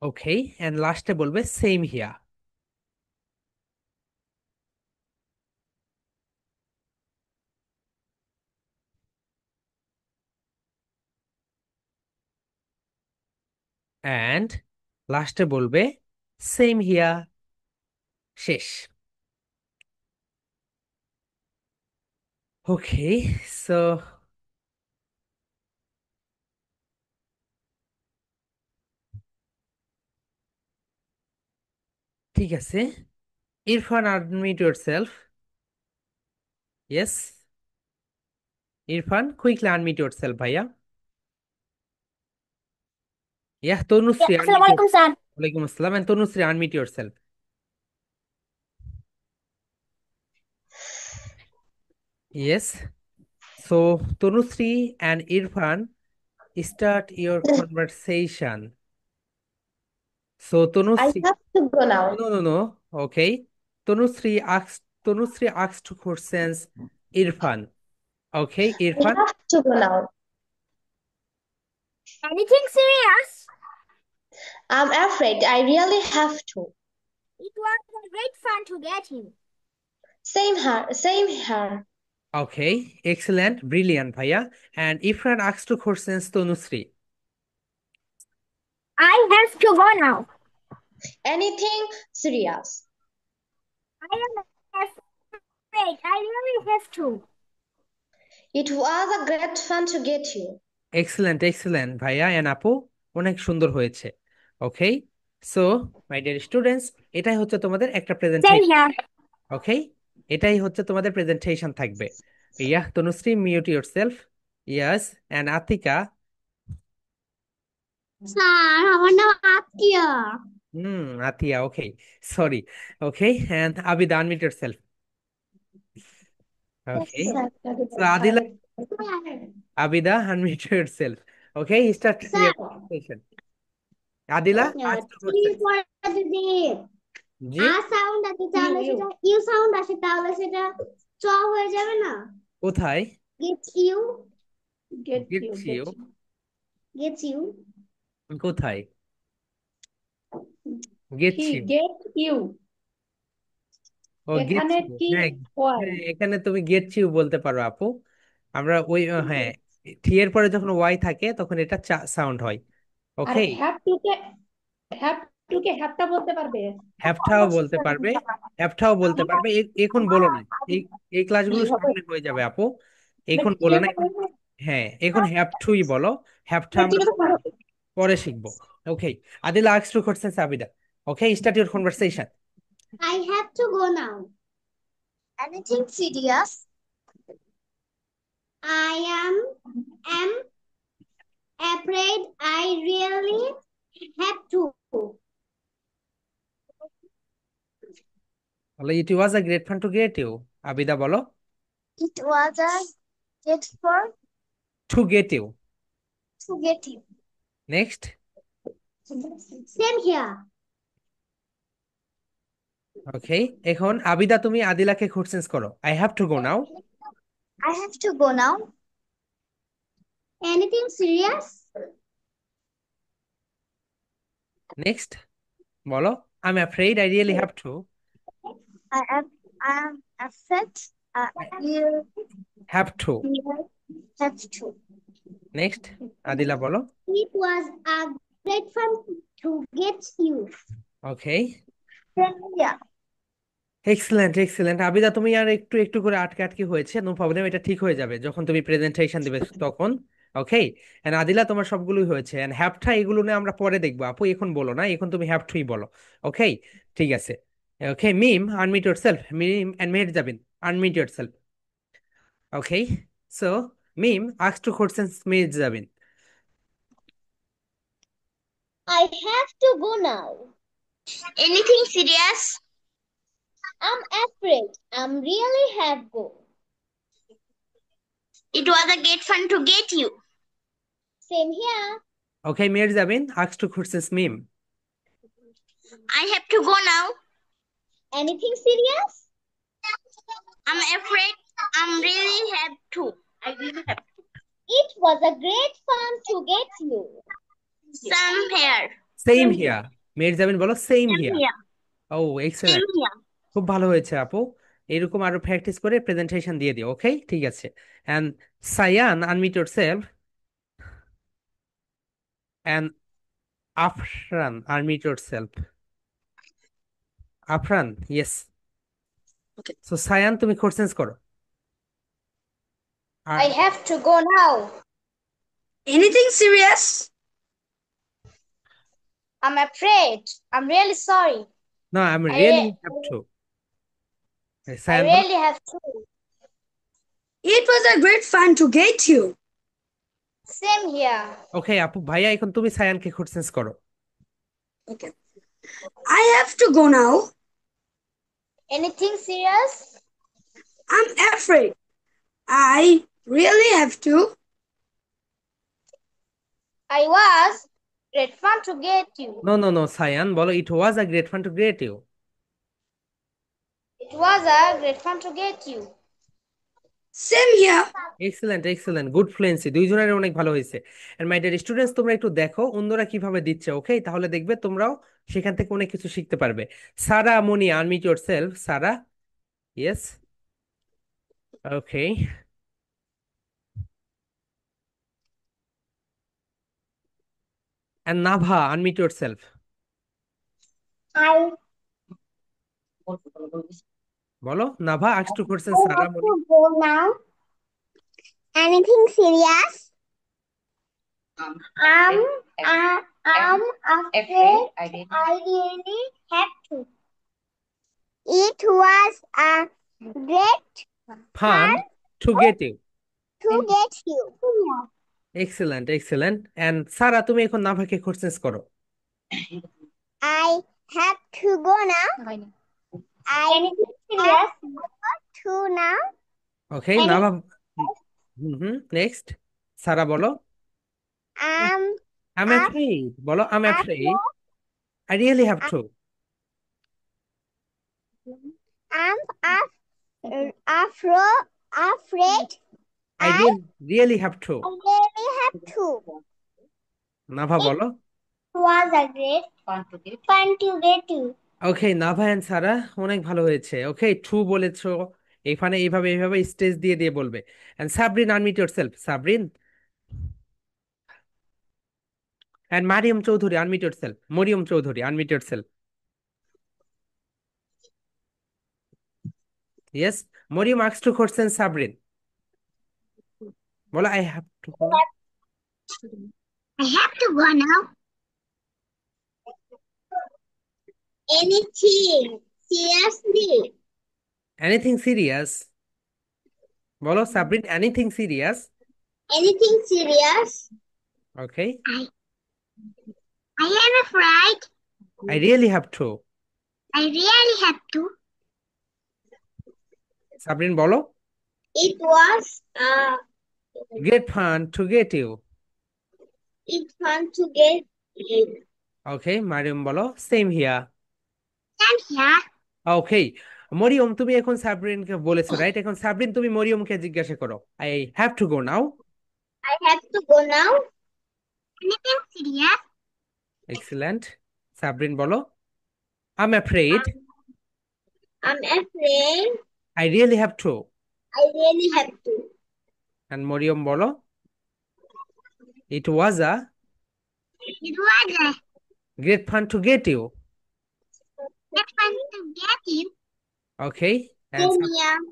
Okay, and লাস্টে বলবে সেম হিয়া। এন্ড লাস্টে বলবে সেম হিয়া। শেষ। ওকে, সো ঠিক আছে, Irfan unmute your self. Yes, Irfan quickly unmute your self ভাইয়া। Yeah Yeah, Tanushree unmute your. Assalamualaikum, San. ওয়ালাইকুম আসসালাম, and Tanushree unmute your self. Yes, so Tanushree and Irfan, start your conversation. So I Tanushree, have to go now. no, no, no. Okay. Tanushree asked questions Irfan. Okay, I Irfan. have to go now. Anything serious? I'm afraid I really have to. It was a great fun to get you. Same here. Okay, excellent, brilliant, Bhaiya. And Irfan asked questions Tanushree. I have to go now. Anything serious? I am afraid I really have to. It was a great fun to get you. Excellent excellent ভাইয়া এন্ড আপু, অনেক সুন্দর হয়েছে। ওকে, সো মাই ডিয়ার স্টুডেন্টস, এটাই হচ্ছে তোমাদের একটা Same প্রেজেন্টেশন। here. ওকে, এটাই হচ্ছে তোমাদের প্রেজেন্টেশন থাকবে। Yeah Tanushree mute yourself. Yes, and Atika. Sir আমার নাম Atiya hmm, Atiya, okay, sorry. Okay, and Abida unmute your self. Okay, so Adila, Abida unmute your self. Okay, start sir your presentation. Adila ask the question. পরে যদি জি, আ সাউন্ড আসে তাহলে সেটা ইউ সাউন্ড আসে তাহলে সেটা চ হয়ে যাবে না কোথায়? Gets you gets you? Gets you কোথায় গেটস ইউ? গেট ইউ ও গেটস এখানে ইউ, টি হ্যাঁ। ওয়াই হ্যাঁ, এখানে তুমি গেটস ইউ বলতে পারো আপু। আমরা ওই হ্যাঁ, টি এর পরে যখন ওয়াই থাকে তখন এটা সাউন্ড হয়। আর ওকে, হ্যাভ টু কে হ্যাভটা বলতে পারবে হ্যাফটাও বলতে পারবে, হ্যাফটাও বলতে পারবে। এখন বলো না, এই এই ক্লাসগুলো সামনে হয়ে যাবে আপু। এখন বলো না এখন। হ্যাঁ, এখন হ্যাভ টুই বলো। হ্যাভটা আমরা পরে শিখবো। Okay, Adil ask two question Sabida. Okay, start your conversation. I have to go now. Anything serious? I am afraid I really have to. বলো it was a great fun to get you. Abida বলো It was a get for to get you. to get you. Next. Same here. Okay, এখন আবিদা তুমি আদিলাকে কোশ্চেন্স করো। I have to go now. I have to go now. Anything serious? Next বলো I am afraid I really have to. I am afraid you have to. have to. Next Adila বলো। It was a great fun to get you. Okay, Yeah. Excellent excellent Abida, তুমি আর একটু একটু করে আটকে আটকে হয়েছে, নো প্রবলেম, এটা ঠিক হয়ে যাবে যখন তুমি প্রেজেন্টেশন দিবে তখন। ওকে, এন্ড আদিলা তোমার সবগুলোই হয়েছে, এন্ড হ্যাভটা এগুলো নিয়ে আমরা পরে দেখবো আপু, এখন বলো না, এখন তুমি হ্যাভ টুই বলো। ওকে, ঠিক আছে। Okay Mim, unmute yourself. Mim and Meher Jabin, unmute yourself. Okay, so Meme asked two questions Mejabin. Zabin. I have to go now. Anything serious? I'm afraid I'm really have go. It was a great fun to get you. Same here. Okay, Mejabin Zabin asked two questions Meme. I have to go now. Anything serious? I'm afraid I'm really have to. I really have to. It was a great fun to get you. Some here. Same here. Mehjabin বলো সেম Same হিয়ার। here. ও Same এক্সেলেন্ট, here. খুব ভালো হয়েছে আপু। এরকম আরো প্র্যাকটিস করে প্রেজেন্টেশন দিয়ে দিও, ওকে? ঠিক আছে। And Sayan, unmute yourself. And Afran, unmute yourself. Afran, yes. Okay. So Sayan তুমি কোশ্চেন্স করো। আর I have to go now. Anything serious? I'm afraid. I'm really sorry. না, I am I really re- have to. I Sayan বলো। really have to. It was a great fun to get you. Same here. ওকে আপু, ভাইয়া এখন তুমি সায়ানকে কোশ্চেন্স করো। Okay. I have to go now. Anything serious? I'm afraid. I really have to. I was. Great fun to get you. No no no, Sayan বলো it was a great fun to great you. It was a great fun to get you. Same here. Excellent excellent, good fluency, দুইজনের অনেক ভালো হয়েছে। এন্ড মাই ডিয়ার স্টুডেন্টস, তোমরা একটু দেখো অন্যরা কিভাবে দিচ্ছে, ওকে? তাহলে দেখবে তোমরাও সেখান থেকে অনেক কিছু শিখতে পারবে। Sara Moni, unmute yourself. Sara, yes, okay. And Nava, unmute yourself. I বলো Nava, ask two question I Sara have Moni. to go now. Anything serious? I'm afraid I really have to. It was a great fun fun to get you. to get you. Excellent excellent. And Sara তুমি এখন নাভাকে কোশ্চেন করো। I have to go now. Anything serious? To now. Okay Anything Nava. Hmm hmm, next, Sara বলো। I'm I'm af- afraid, বলো I'm afraid afraid I really have to। I'm afraid I I really have to। really have to. Nava It বলো। was a great fun to get you. Okay, Nava and Sara অনেক ভালো হয়েছে। ওকে, ট্রু বলেছো। এখানে এইভাবে এইভাবে স্টেজ দিয়ে দিয়ে বলবে। And Sabrin, unmute yourself. Sabrin. And Maryam Chowdhury, unmute yourself. Maryam Chowdhury, unmute yourself. Yes, Maryam ask two question Sabrin. বলো I have to go. I have to go now. Anything? Seriously? Anything serious. বলো Sabrin, anything serious. Anything serious? Okay, I am afraid. I really have to. I really have to. Sabrin বলো। It was great fun to get you. it's fun to get you. ওকে, মারিয়াম বলো সেম হিয়া। And here ওকে, মরিয়ম তুমি এখন সাবরিনকে বলেছো, রাইট? এখন সাবরিন তুমি মরিয়মকে জিজ্ঞাসা করো, I have to go now. I have to go now. Anything serious? Excellent. Sabrin বলো I am afraid I'm afraid. I really have to. I really have to. And Maryam বলো it was a It was great fun to get you. a fun to get you. Okay, Same here.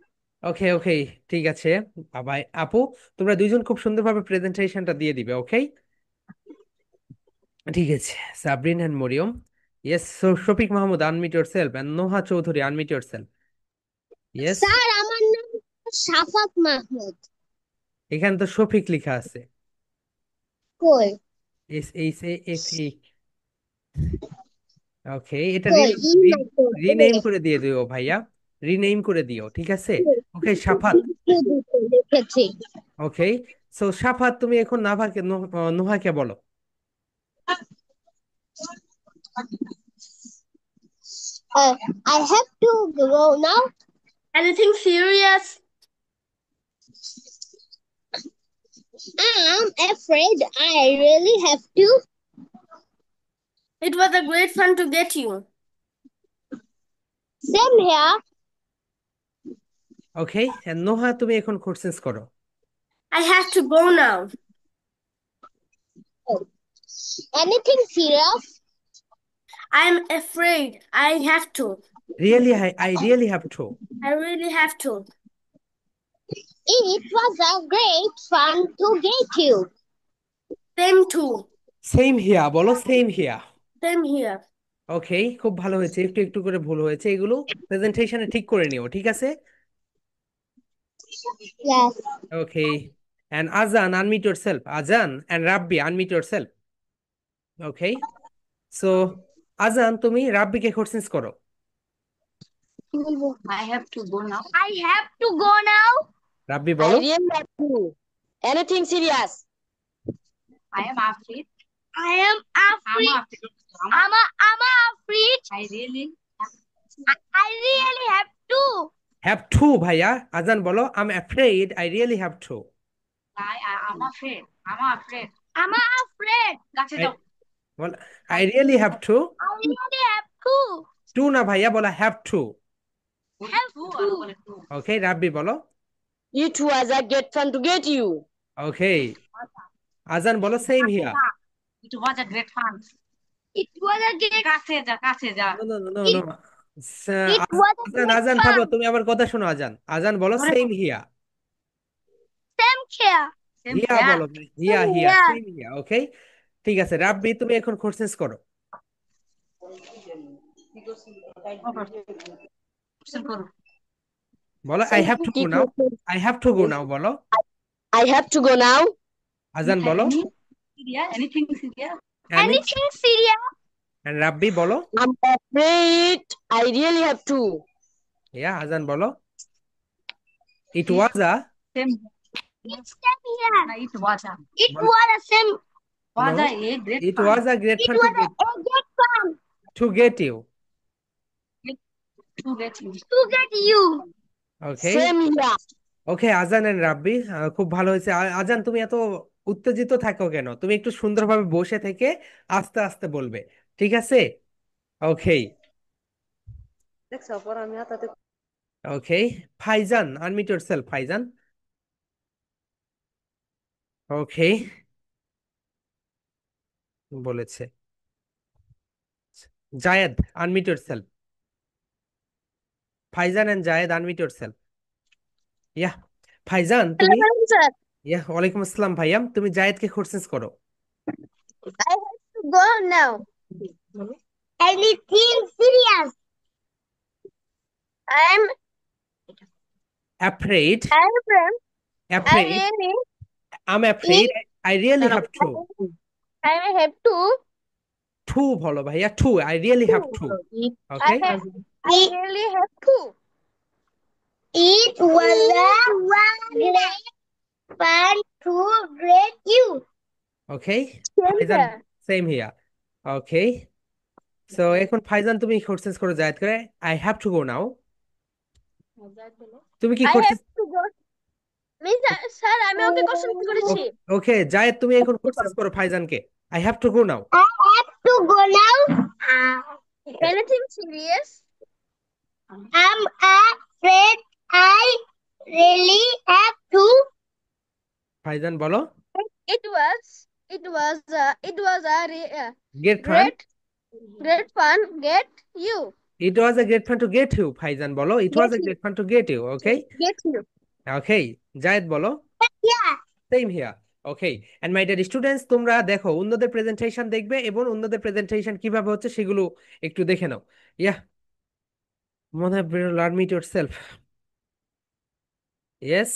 Okay okay, ঠিক আছে। বাবাই আপু, তোমরা দুইজন খুব সুন্দরভাবে প্রেজেন্টেশনটা দিয়ে দিবে, ওকে? ঠিক আছে, Sabrin and Maryam. Yes, Shafiq Mahmud, unmute yourself. And Noha Chowdhury, unmute yourself. Yes, sir আমার নাম সাফাত মাহমুদ। এখানে তো শফিক লেখা আছে। কই S H A F E. Okay, এটা কই ই না তো রিনেম করে দিয়ে দিও ভাইয়া, রিনেম করে দিও, ঠিক আছে? ওকে সাফাত। লিখেছি। ওকে, সো সাফাত তুমি এখন নাভাকে নোহাকে বলো। I have to go now. Anything serious? I'm afraid I really have to. It was a great fun to get you. Same here. ওকে, নোহা তুমি এখন কোশ্চেন্স করো। I have to go now. Anything serious? I'm afraid I have to. Really I really have to. I really have to. It was a great fun to get you. Same too. Same here বলো, same here. Same here. Okay, খুব ভালো হয়েছে, একটু একটু করে ভুল হয়েছে, এগুলো প্রেজেন্টেশনে ঠিক করে নিও, ঠিক আছে? Yes. Okay, and Azan unmute yourself, Azan and Rabbi unmute yourself. Okay, so Azan তুমি রাব্বিকে কোশ্চেন্স করো। I have to go now. I have to go now. Rabbi I বলো। really have to. Anything serious? I am afraid. I am afraid. I'm afraid. I really have to. Have to ভাইয়া, আজান বলো I am afraid I really have to. I'm afraid. I'm afraid. I'm afraid. কাছে আই যাও। বল I really have to. I really have to. To না ভাইয়া, বলা have to. Have to. Okay, Rabbi বলো। It was a great fun to get you. Okay, Azan বলো same here. It was a great fun. It was a great. কাছে যা কাছে যা। No no no no. It, it was a আজান great আজান থামো, fun. তুমি আবার কথা শোনো। আজান আজান বলো same here. Same here. Same Hiya here. বলো, হিয়া Same Hiya here. Same here. ওকে, ঠিক আছে রাব্বি তুমি এখন কোশ্চেন্স করো। বলো I have to go now, I have to go now বলো। I have to go now. আজান বলো Anything serious? and Anything serious? রাব্বি বলো। I'm afraid I really have to. ইয়া, আজান বলো it was a. Same. It's same here. No, it was a. It বলো was a same. No, Was a great it fun. Was a great It fun was a great fun to get you. to get you. To get you. Okay Same here. Okay, Azan and রাব্বি খুব ভালো হয়েছে। আজান তুমি এত উত্তেজিত থাকো কেন? তুমি একটু সুন্দরভাবে বসে থেকে আস্তে আস্তে বলবে, ঠিক আছে? Okay okay, Faizan unmute yourself, Faizan. Okay, বলেছে। Zayed unmute yourself, Faizan and Zayed unmute yourself. Yeah, Faizan তুমি। Hello, sir. ইয়া, ওয়ালাইকুম আসসালাম ভাইয়া, তুমি জায়েদকে কোশ্চেন্স করো। I have to go now. Anything serious? I'm afraid I'm I afraid really I am afraid I really have to. I have to. To বলো ভাইয়া, to I really have to. I okay have I really have to. It was a great fun to greet you. Okay, Same Faizan here. Same here. Okay, so এখন ফাইজান তুমি কোশ্চেন্স করো জায়েদ করে, I have to go now. তুমি কি I questions? have to go. Miss, sir, আমি ওকে কোশ্চেন করেছি। ওকে, জায়েদ তুমি এখন কোশ্চেন্স করো ফাইজানকে, I have to go now. I have to go now. Anything serious? I'm afraid I really have to. Faizan বলো It was a get fun. great fun get you. It was a great fun to get you, Faizan বলো it was Get a you. Great fun to get you. Okay Get you. Okay, Zayed বলো Yeah. Same here. Okay, and my dear students, তোমরা দেখো অন্যদের প্রেজেন্টেশন দেখবে এবং অন্যদের প্রেজেন্টেশন কিভাবে হচ্ছে সেগুলো একটু দেখে নাও। ইয়া, মনে হয় learn meet yourself. Yes,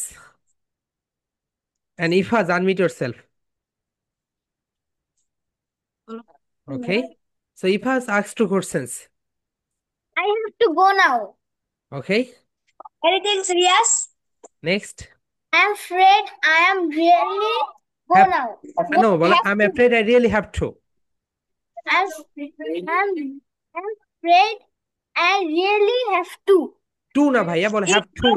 and Ifaz unmute yourself. Okay, so Ifas asked two questions. I have to go now. Okay, Anything serious? next. I'm afraid I am really go Have now. no, well, Have I'm to. afraid I really have to. I'm afraid I really have to. To na bhaiya, bol It have to.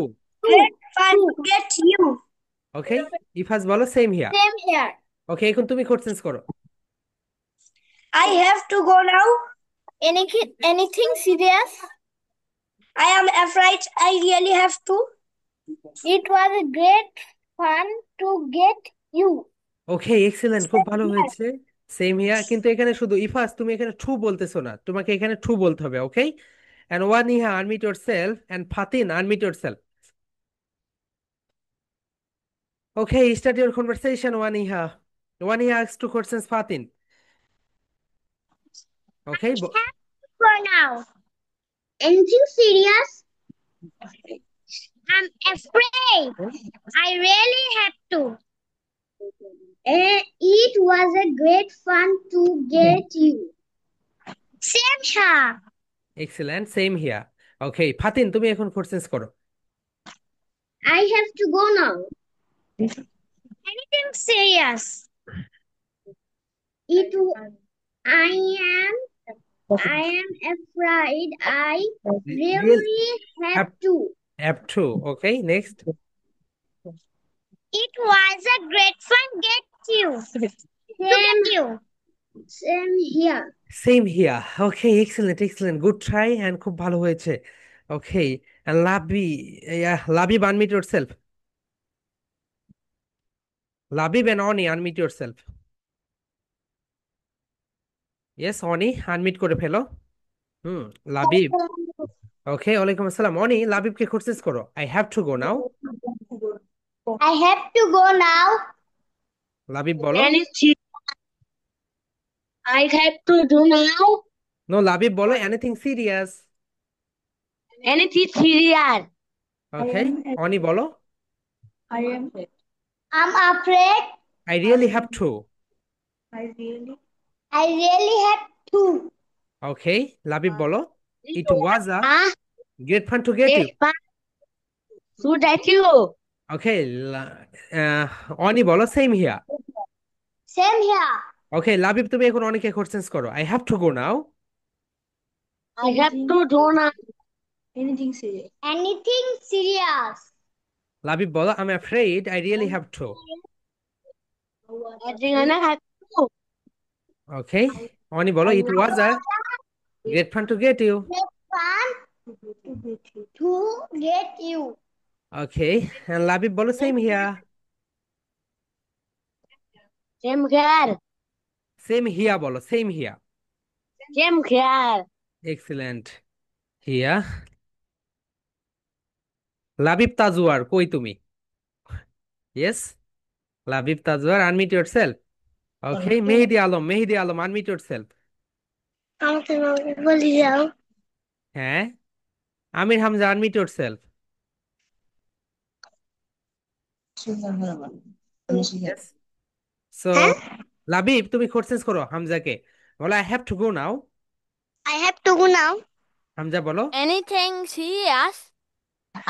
great fun to get you. Okay, Ifas bolo same here. Same here. Okay, এখন তুমি questions করো। I have to go now. Anything serious? I am afraid I really have to. It was a great fun to get you. Okay, excellent, খুব ভালো হয়েছে। সেম হিয়ার, কিন্তু এখানে শুধু ইফাস তুমি এখানে ট্রু বলতেছো না, তোমাকে এখানে ট্রু বলতে হবে। ওকে, এন্ড ওয়ান ইহা unmute your self, and Fatin unmute your self. Okay, start your conversation ওয়ান ইহা। ওয়ান ইহা ask two questions Fatin. Okay, For now. Anything serious? I'm afraid. I really have to. It was a great fun to get you. Same here. Excellent, same here. Okay Fatin, তুমি এখন কোশ্চেন্স করো। I have to go now. Anything serious? It. I am. I am afraid. I real, really have have, to. Have two. Okay, next. It was a great fun get you. Same you. Same here. Same here. Okay, excellent excellent, good try and খুব ভালো হয়েছে। ওকে, লাভি, Labib unmute your self. Labib and Oni unmute your self. Yes Oni, unmute করে ফেলো। হুম, লাবিব। ওকে, ওয়ালাইকুম আসসালাম। অনি, লাবিবকে কোশ্চেন্স করো। I have to go now. I have to go now. Labib বলো। Anything I have to do now? No, Labib বলো anything serious. Anything serious? Okay, Oni বলো। I am. I'm afraid. I really have to. I really have to. Okay, Labib বলো। It It was a Ah, great fun to get you. it's fun to get you. Okay, Oni বলো same here. Same here. Okay, Labib তুমি এখন অনেকে কোশ্চেন্স করো। I have to go now. I have to do now. Anything serious? Anything serious? Labib বলো I am afraid I really have to. I think I have to. Okay, Oni বলো it was a great fun to get you. Make fun to get you. Okay, Labib বলো same here. Same here. Same here বলো, same here. Same here. Excellent here. Labib Tajwar, কই তুমি? Yes, Labib Tajwar, unmute your self. Okay, Mehedi Alam, Mehedi Alam unmute your self. আমাকে বলি যাও। হ্যাঁ, Amir Hamza unmute your self. Yes, so হ্যাঁ? লাবিব তুমি কোশ্চেন্স করো হামজাকে। বলো I have to go now. I have to go now. Hamza বলো Anything serious?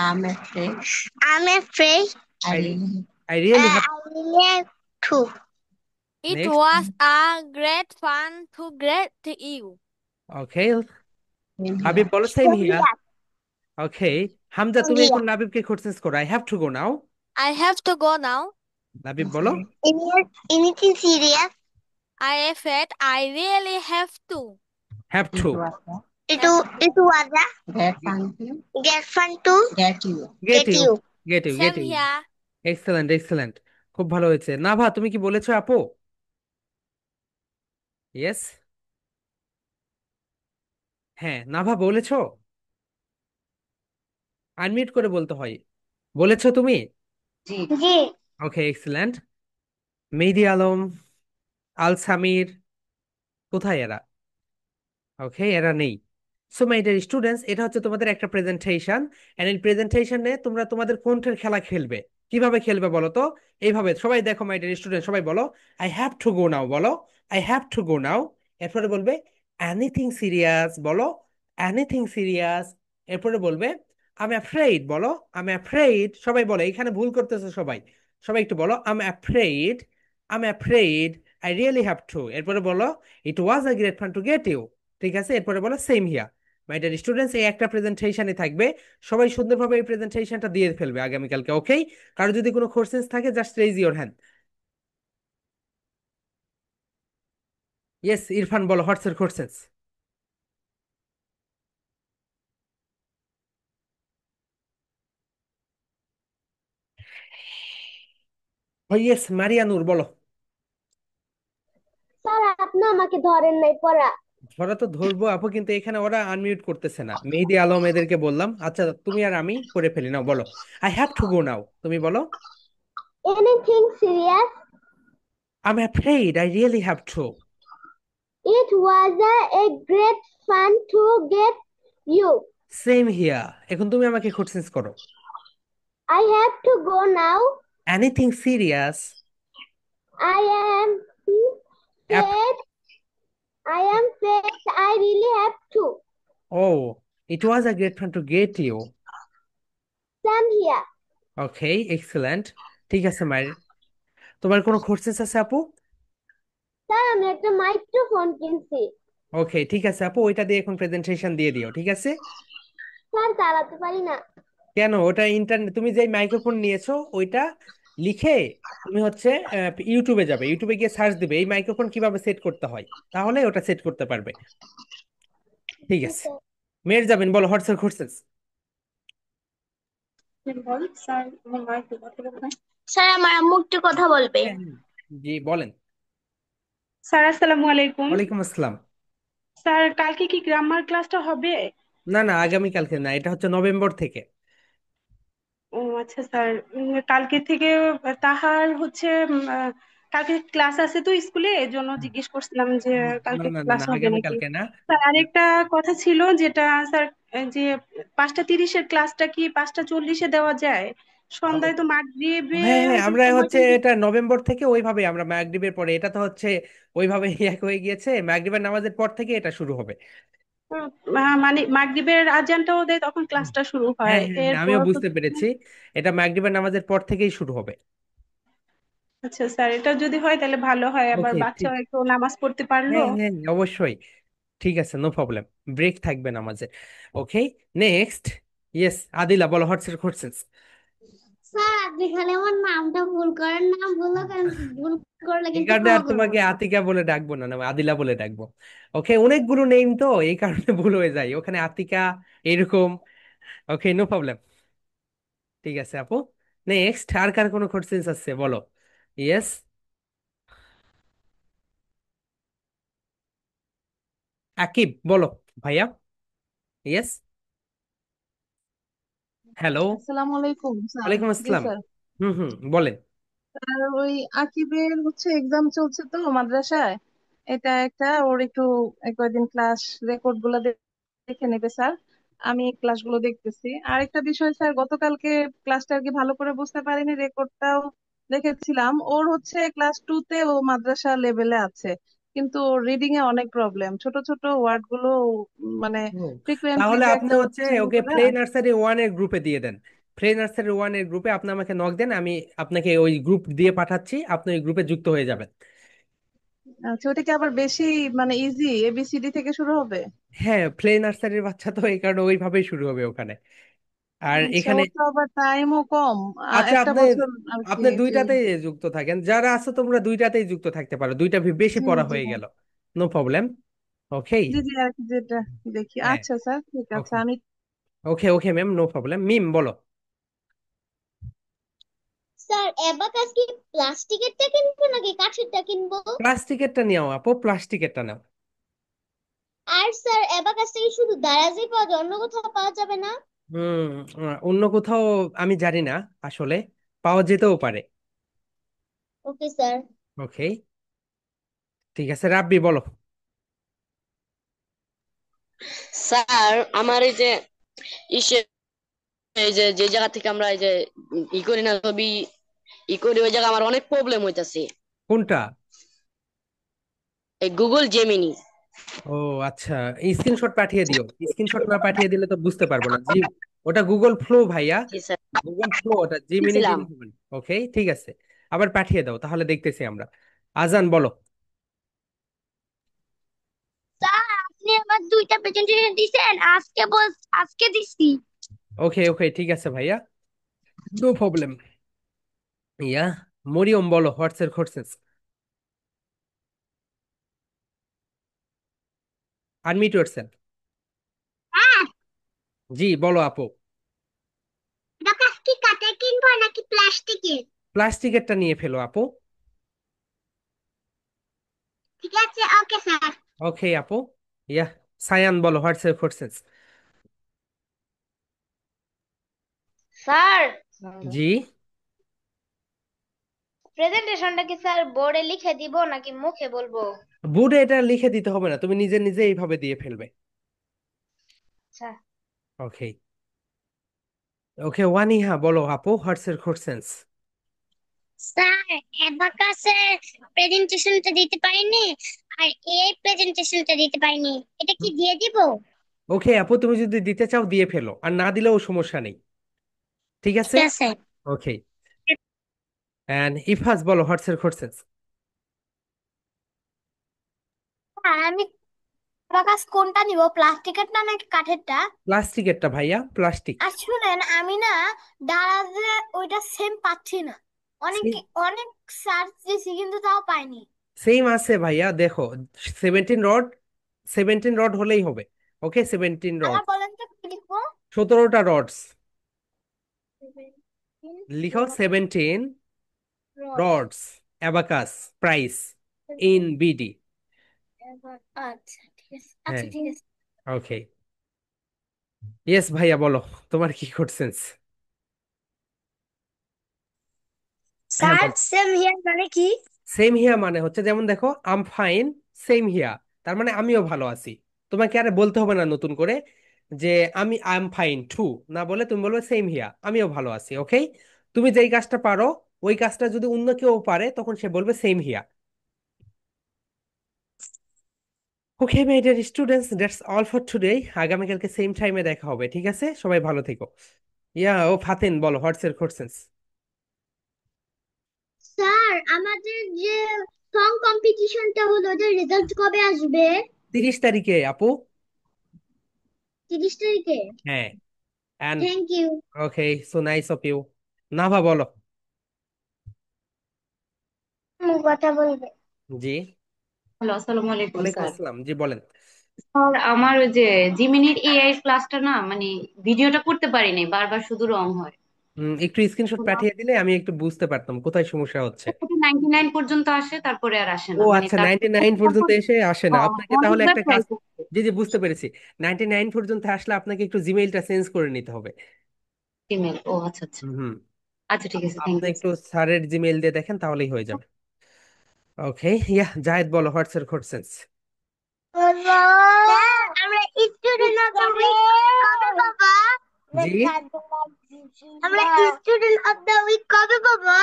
I'm afraid. I'm afraid. I I really have. I really have to. It next. was a great fun to get you. ওকে, হাবিব বলো সেম হিয়া। Serious. ওকে, হামজা তুমি এখন লাবিবকে কোশ্চেন্স করো। I have to go now. I have to go now. Labib বলো Anything serious? I said I really have to. Have two. It was a get fun to get get you, you. Get you, get Same you. here. Excellent excellent, খুব ভালো হয়েছে। নাভা তুমি কি বলেছো আপু? ইয়েস, হ্যাঁ নাভা বলেছো। আনমিউট করে বলতে হয়। বলেছো তুমি? জি। ওকে, এক্সেলেন্ট। মেহেদি আলম, আল সামির, কোথায় এরা? ওকে, এরা নেই। সো মাই ডিয়ার স্টুডেন্টস, এটা হচ্ছে তোমাদের একটা প্রেজেন্টেশন, এন্ড এই প্রেজেন্টেশনে তোমরা তোমাদের কোনটার খেলা খেলবে। কিভাবে খেলবে বলো তো? এইভাবে সবাই দেখো মাই ডিয়ার স্টুডেন্ট, সবাই বলো I have to go now. বলো I have to go now. এরপরে বলবে এনিথিং সিরিয়াস। বলো এনিথিং সিরিয়াস। এরপরে বলবে আই এম অ্যাফ্রেড। বলো আই এম অ্যাফ্রেড। সবাই বলো, এখানে ভুল করতেছো সবাই। সবাই একটু বলো I am afraid, I am afraid I really have to. এরপরে বলো it was a great fun to get you. ঠিক আছে, এরপরে বলো same here. My dear students, এই একটা প্রেজেন্টেশনই থাকবে। সবাই সুন্দরভাবে এই প্রেজেন্টেশনটা দিয়ে ফেলবে আগামীকালকে। ওকে, কারো যদি কোনো কোশ্চেন্স থাকে just raise your hand. Yes, Irfan বলো হোয়াটস ইউর কোশ্চেনস। ইয়েস, মারিয়ানুর বলো। স্যার আপনি আমাকে ধরেন নাই পড়া। ওরা তো ধরবো আপু, কিন্তু এখানে ওরা আনমিউট করতেছে না। মেহেদি আলম এদেরকে বললাম। আচ্ছা তুমি আর আমি করে ফেলি, নাও বলো। I have to go now, তুমি বলো। Anything serious? I am afraid I really have two. It was a great fun to get you. Same here. এখন তুমি আমাকে কোশ্চেন্স করো। I have to go now. Anything serious? I am sad. I am sad. I really have to. ও, it was a great fun to get you. Sam here. Okay, excellent. ঠিক আছে মায়ের, তোমার কোনো কোশ্চেন্স আছে আপু? স্যার আমি একটা মাইক্রোফোন কিনছি। ওকে ঠিক আছে আপু, ওইটা দিয়ে এখন প্রেজেন্টেশন দিয়ে দিও, ঠিক আছে? স্যার চালাতে পারি না। কেন? ওটা ইন্টারনেট, তুমি যে মাইক্রোফোন নিয়েছো ওইটা লিখে তুমি হচ্ছে ইউটিউবে যাবে, ইউটিউবে গিয়ে সার্চ দিবে এই মাইক্রোফোন কিভাবে সেট করতে হয়, তাহলে ওটা সেট করতে পারবে। ঠিক আছে, ওকে। মেয়ের যাবেন বলো হোয়াটসঅ্যাপ কোশ্চেন্স। বল স্যার আমার মা একটু কথা বলবে। স্যার আমার আম্মু একটু কথা বলবে। হ্যাঁ হ্যাঁ, জি বলেন। স্যার আসসালামু আলাইকুম। ওয়ালাইকুম আসসালাম। স্যার কালকে কি গ্রামার ক্লাসটা হবে? না না, আগামীকালকে না, এটা হচ্ছে নভেম্বর থেকে। ও আচ্ছা স্যার, কালকে থেকে তাহার হচ্ছে কালকে ক্লাস আছে তো স্কুলে, এজন্য জিজ্ঞেস করছিলাম যে না কালকে না না ক্লাস না, হবে নাকি। আগামীকালকে না। স্যার আরেকটা কথা ছিল যেটা স্যার, যে 5টা 30-এর ক্লাসটা কি 5টা 40-এ দেওয়া যায়? সন্ধ্যায় তো হ্যাঁ মাগরিবের হ্যাঁ, হয়তো আমরা হচ্ছে সময়টা এটা নভেম্বর থেকে ওইভাবে, আমরা মাগরিবের পরে, এটা তো হচ্ছে ওইভাবে এক হয়ে গিয়েছে, মাগরিবের নামাজের পর থেকে এটা শুরু হবে। মানে মাগরিবের আজানটাও দেয় তখন ক্লাসটা শুরু হয়, হ্যাঁ হ্যাঁ হ্যাঁ, এরপর আমিও বুঝতে হচ্ছে। পেরেছি। এটা মাগরিবের নামাজের পর থেকেই শুরু হবে। আচ্ছা স্যার, এটা যদি হয় তাহলে ভালো হয়, আবার ওকে ঠিক। বাচ্চাও একটু নামাজ পড়তে পারলো। হ্যাঁ হ্যাঁ অবশ্যই। ঠিক আছে, নো প্রবলেম। ব্রেক থাকবে নামাজে। ওকে, নেক্সট। ইয়েস, আদিলা বলো হোয়াটসঅ্যাপ কোশ্চেন্স। স্যার আপনি খালি আমার নামটা ভুল করেন, নাম ভুল করলে এই কিন্তু কারণে ক্ষমা আর করবো তোমাকে না। আতিকা বলে ডাকবো না, না আদিলা বলে ডাকবো। ওকে, অনেকগুলো নেম তো এই কারণে ভুল হয়ে যায়, ওখানে আতিকা এরকম। ওকে, নো প্রবলেম। ঠিক আছে আপু, নেক্সট। আর কার কোনো কোশ্চেন্স আছে বলো। ইয়েস, আকিব বলো ভাইয়া। Yes, hello. আসসালামু আলাইকুম স্যার। ওয়ালাইকুম জি আসসালাম। স্যার। হুম হুম, বলেন। আর ওই আকিবের হচ্ছে এক্সাম চলছে তো মাদ্রাসায়, এটা একটা ওর একটু কয়েকদিন ক্লাস রেকর্ড গুলো দেখে নেবে স্যার। আমি ক্লাসগুলো দেখতেছি। আর একটা বিষয় স্যার, গতকালকে ক্লাসটা আর কি ভালো করে বুঝতে পারিনি, রেকর্ডটাও দেখেছিলাম। ওর হচ্ছে ক্লাস 2-তে ও মাদ্রাসা লেভেলে আছে, কিন্তু রিডিং এ অনেক প্রবলেম, ছোট ছোট ওয়ার্ড গুলো মানে হুম, ফ্রিকুয়েন্টলি তাহলে যে আপনি একটা হচ্ছে উচ্চারণ ওকে করা। প্লে নার্সারি ওয়ান এর গ্রুপে দিয়ে দেন। প্লে নার্সারি ওয়ান এর গ্রুপে আপনি আমাকে নক দেন, আমি আপনাকে ওই গ্রুপ দিয়ে পাঠাচ্ছি, আপনি ওই গ্রুপে যুক্ত হয়ে যাবেন। আচ্ছা, ওটা কি আবার বেশি মানে ইজি ABCD থেকে শুরু হবে? হ্যাঁ, প্লে নার্সারির বাচ্চা তো এই কারণে ওইভাবেই শুরু হবে ওখানে। আর আচ্ছা, এখানে ওর তো আবার টাইমও কম, আচ্ছা, একটা আপনি বছর আর কি আপনি যে। দুইটাতেই যুক্ত থাকেন, যারা আছো তোমরা দুইটাতেই যুক্ত থাকতে পারো, দুইটা বেশি জি পড়া জি হয়ে গেল। No problem. ওকে। জি জি আর কি যেটা দেখি। হ্যাঁ, আচ্ছা স্যার, ঠিক আছে ওকে আমি। ওকে ওকে ম্যাম, নো প্রবলেম। মিম বলো। স্যার অ্যাবাকাস কি প্লাস্টিকেরটা কিনবো নাকি কাঠেরটা কিনবো? প্লাস্টিকেরটা নিও আপু, প্লাস্টিকেরটা নাও। আর স্যার অ্যাবাকাসটা কি শুধু দারাজে পাওয়া যায়, অন্য কোথাও পাওয়া যাবে না? হুম, অন্য কোথাও আমি জানি না আসলে, পাওয়া যেতেও পারে। Okay sir. ওকে, ঠিক আছে রাব্বি বলো। স্যার আমার এই যে ইসে এই যে যে জায়গা থেকে আমরা এই যে ই করি না ছবি ই করি, ওই জায়গা আমার অনেক প্রবলেম হইতাছে। কোনটা? এই গুগল জেমিনি। ও আচ্ছা, স্ক্রিনশট পাঠিয়ে দিও, স্ক্রিনশট না পাঠিয়ে দিলে তো বুঝতে পারবো না জি। ওটা গুগল ফ্লো ভাইয়া, জি স্যার, গুগল ফ্লো, ওটা জিমিনি দিয়েছিলাম। দিলে হবে না। ওকে ঠিক আছে, আবার পাঠিয়ে দাও তাহলে দেখতেছি আমরা। আজান বলো। স্যার আপনি আমার দুইটা প্রেজেন্টেশন দিছেন, আজকে দিছি। ওকে ওকে ঠিক আছে ভাইয়া, নো প্রবলেম। ইয়া, মরিয়ম বলো হোয়াটসঅ্যাপ কোশ্চেন্স। Unmute yourself. জি বলো আপু। কি কাঠের কিনবো নাকি প্লাস্টিকের? প্লাস্টিকেরটা নিয়ে ফেলো আপু। ঠিক আছে, ওকে স্যার। ওকে আপু। ইয়া, সায়ান বলো, হোয়াটস ইউর কোশ্চেনস? স্যার, জি। প্রেজেন্টেশনটা কি স্যার বোর্ডে লিখে দিব নাকি মুখে বলবো? বোর্ডে এটা লিখে দিতে হবে না, তুমি নিজে নিজে এইভাবে দিয়ে ফেলবে। আচ্ছা ওকে। ওকে ওয়ানিহা বলো আপু, হোয়াটস ইউর কোশ্চেনস? স্যার, অ্যাবাকাসের প্রেজেন্টেশনটা দিতে পারিনি, আর এই প্রেজেন্টেশনটা দিতে পারিনি, এটা কি দিয়ে দিব? ওকে আপু, তুমি যদি দিতে চাও দিয়ে ফেলো, আর না দিলেও সমস্যা নেই। ঠিক ঠিক আছে। আছে। ওকে। এন্ড ইফাজ বলো, হোয়াটস ইউর কোশ্চেনস? স্যার, আমি অ্যাবাকাস কোনটা নিব, প্লাস্টিকেরটা নাকি কাঠেরটা? প্লাস্টিকেরটা ভাইয়া, প্লাস্টিক। আর শুনেন, আমি না দারাজে ওইটা সেম পাচ্ছি না, অনেক অনেক সার্চ দিছি কিন্তু তাও পাইনি। সেম আছে ভাইয়া, দেখো 17 রড, 17 রড হলেই হবে। ওকে, 17 রড। আবার বলেন তো কি লিখবো? 17টা রডস। লিখো rod, 17 rod. Roads abacus price in BD. আচ্ছা ঠিক আছে, আচ্ছা হ্যাঁ। ঠিক আছে। ওকে। ইয়েস ভাইয়া বলো, তোমার কি কোশ্চেনস? হ্যাঁ স্যার, বলো। সেম হিয়ার মানে কি? সেম হিয়া মানে হচ্ছে, যেমন দেখো আম ফাইন, সেম হিয়া, তার মানে আমিও ভালো আছি। তোমাকে আর বলতে হবে না নতুন করে যে আমি আই এম ফাইন টু, না বলে তুমি বলবে সেম হিয়া, আমিও ভালো আছি। ওকে। তুমি যেই কাজটা পারো, ওই কাজটা যদি অন্য কেউ পারে, তখন সে বলবে same here. Okay my dear students, that's all for today. আগামীকালকে সেম টাইমে দেখা হবে, ঠিক আছে? সবাই ভালো থেকো। ইয়া, ও ফাতিন বলো, হোয়াটস এর কোশ্চেনস? স্যার, আমাদের যে সং কম্পিটিশনটা হলো, ওটার রেজাল্ট কবে আসবে? 30 তারিখে আপু। 30 তারিখে? হ্যাঁ। And thank you. Okay, so nice of you. Nava বলো। কথা বলবে। জি। হ্যালো, আসসালামু আলাইকুম ওয়ালাইকুম স্যার। আসসালাম, জি বলেন। স্যার, আমার ওই যে জিমিনির এআই ক্লাসটা না, মানে ভিডিওটা করতে পারিনি, বারবার শুধু রং হয়। একটু স্ক্রিনশট পাঠিয়ে দিলে আমি একটু বুঝতে পারতাম কোথায় সমস্যা হচ্ছে। 99 পর্যন্ত আসে, তারপরে আর আসে ও না, মানে আচ্ছা, তার 99 পর্যন্ত এসে আসে না আপনাকে, তাহলে অনেকবার একটা ট্রাই কাজ। করছে। জি জি, বুঝতে পেরেছি। 99 পর্যন্ত আসলে আপনাকে একটু জিমেইলটা চেঞ্জ করে নিতে হবে। ইমেল, ও আচ্ছা আচ্ছা। হুম। আচ্ছা ঠিক আছে, থ্যাংক আপনি ইউ একটু স্যার। স্যারের জিমেইল দিয়ে দেখেন, তাহলেই হয়ে যাবে। ওকে। ইয়া, জায়েদ বলো, হোয়াটস এর কোশ্চেনস? আমরা স্টুডেন্ট অফ দ্য উইক কবে পাবো? জি। আমরা স্টুডেন্ট অফ দ্য উইক কবে পাবো?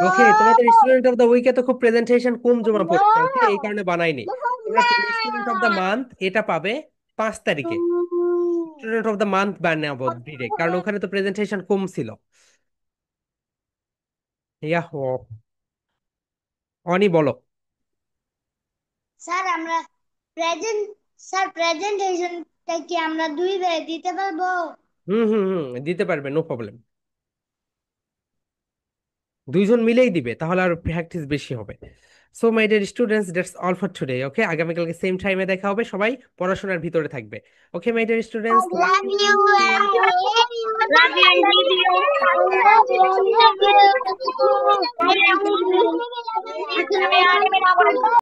ওকে, তোমাদের স্টুডেন্ট অফ দ্য উইকে তো খুব প্রেজেন্টেশন কম জমা পড়ছে, ওকে, এই কারণে বানাইনি। তোমরা স্টুডেন্ট অফ দ্য মান্থ এটা পাবে 5 তারিখে। স্টুডেন্ট অফ দ্য মান্থ বানাবো ডিরেক্ট, কারণ ওখানে তো প্রেজেন্টেশন কম ছিল। ইয়া হো। অনি বলো। স্যার, আমরা প্রেজেন্ট স্যার প্রেজেন্টেশনটা কি আমরা 2 ভাবে দিতে পারবো? হুম হুম হুম, দিতে পারবে, নো প্রবলেম। দুইজন মিলেই দিবে, তাহলে আর প্র্যাকটিস বেশি হবে। So my dear students, that's all for today. Okay, আগামীকালকে সেম টাইমে দেখা হবে, সবাই পড়াশোনার ভিতরে থাকবে। Okay my dear students, love Love you. you and love you and leave you. Love you and leave you. Love you.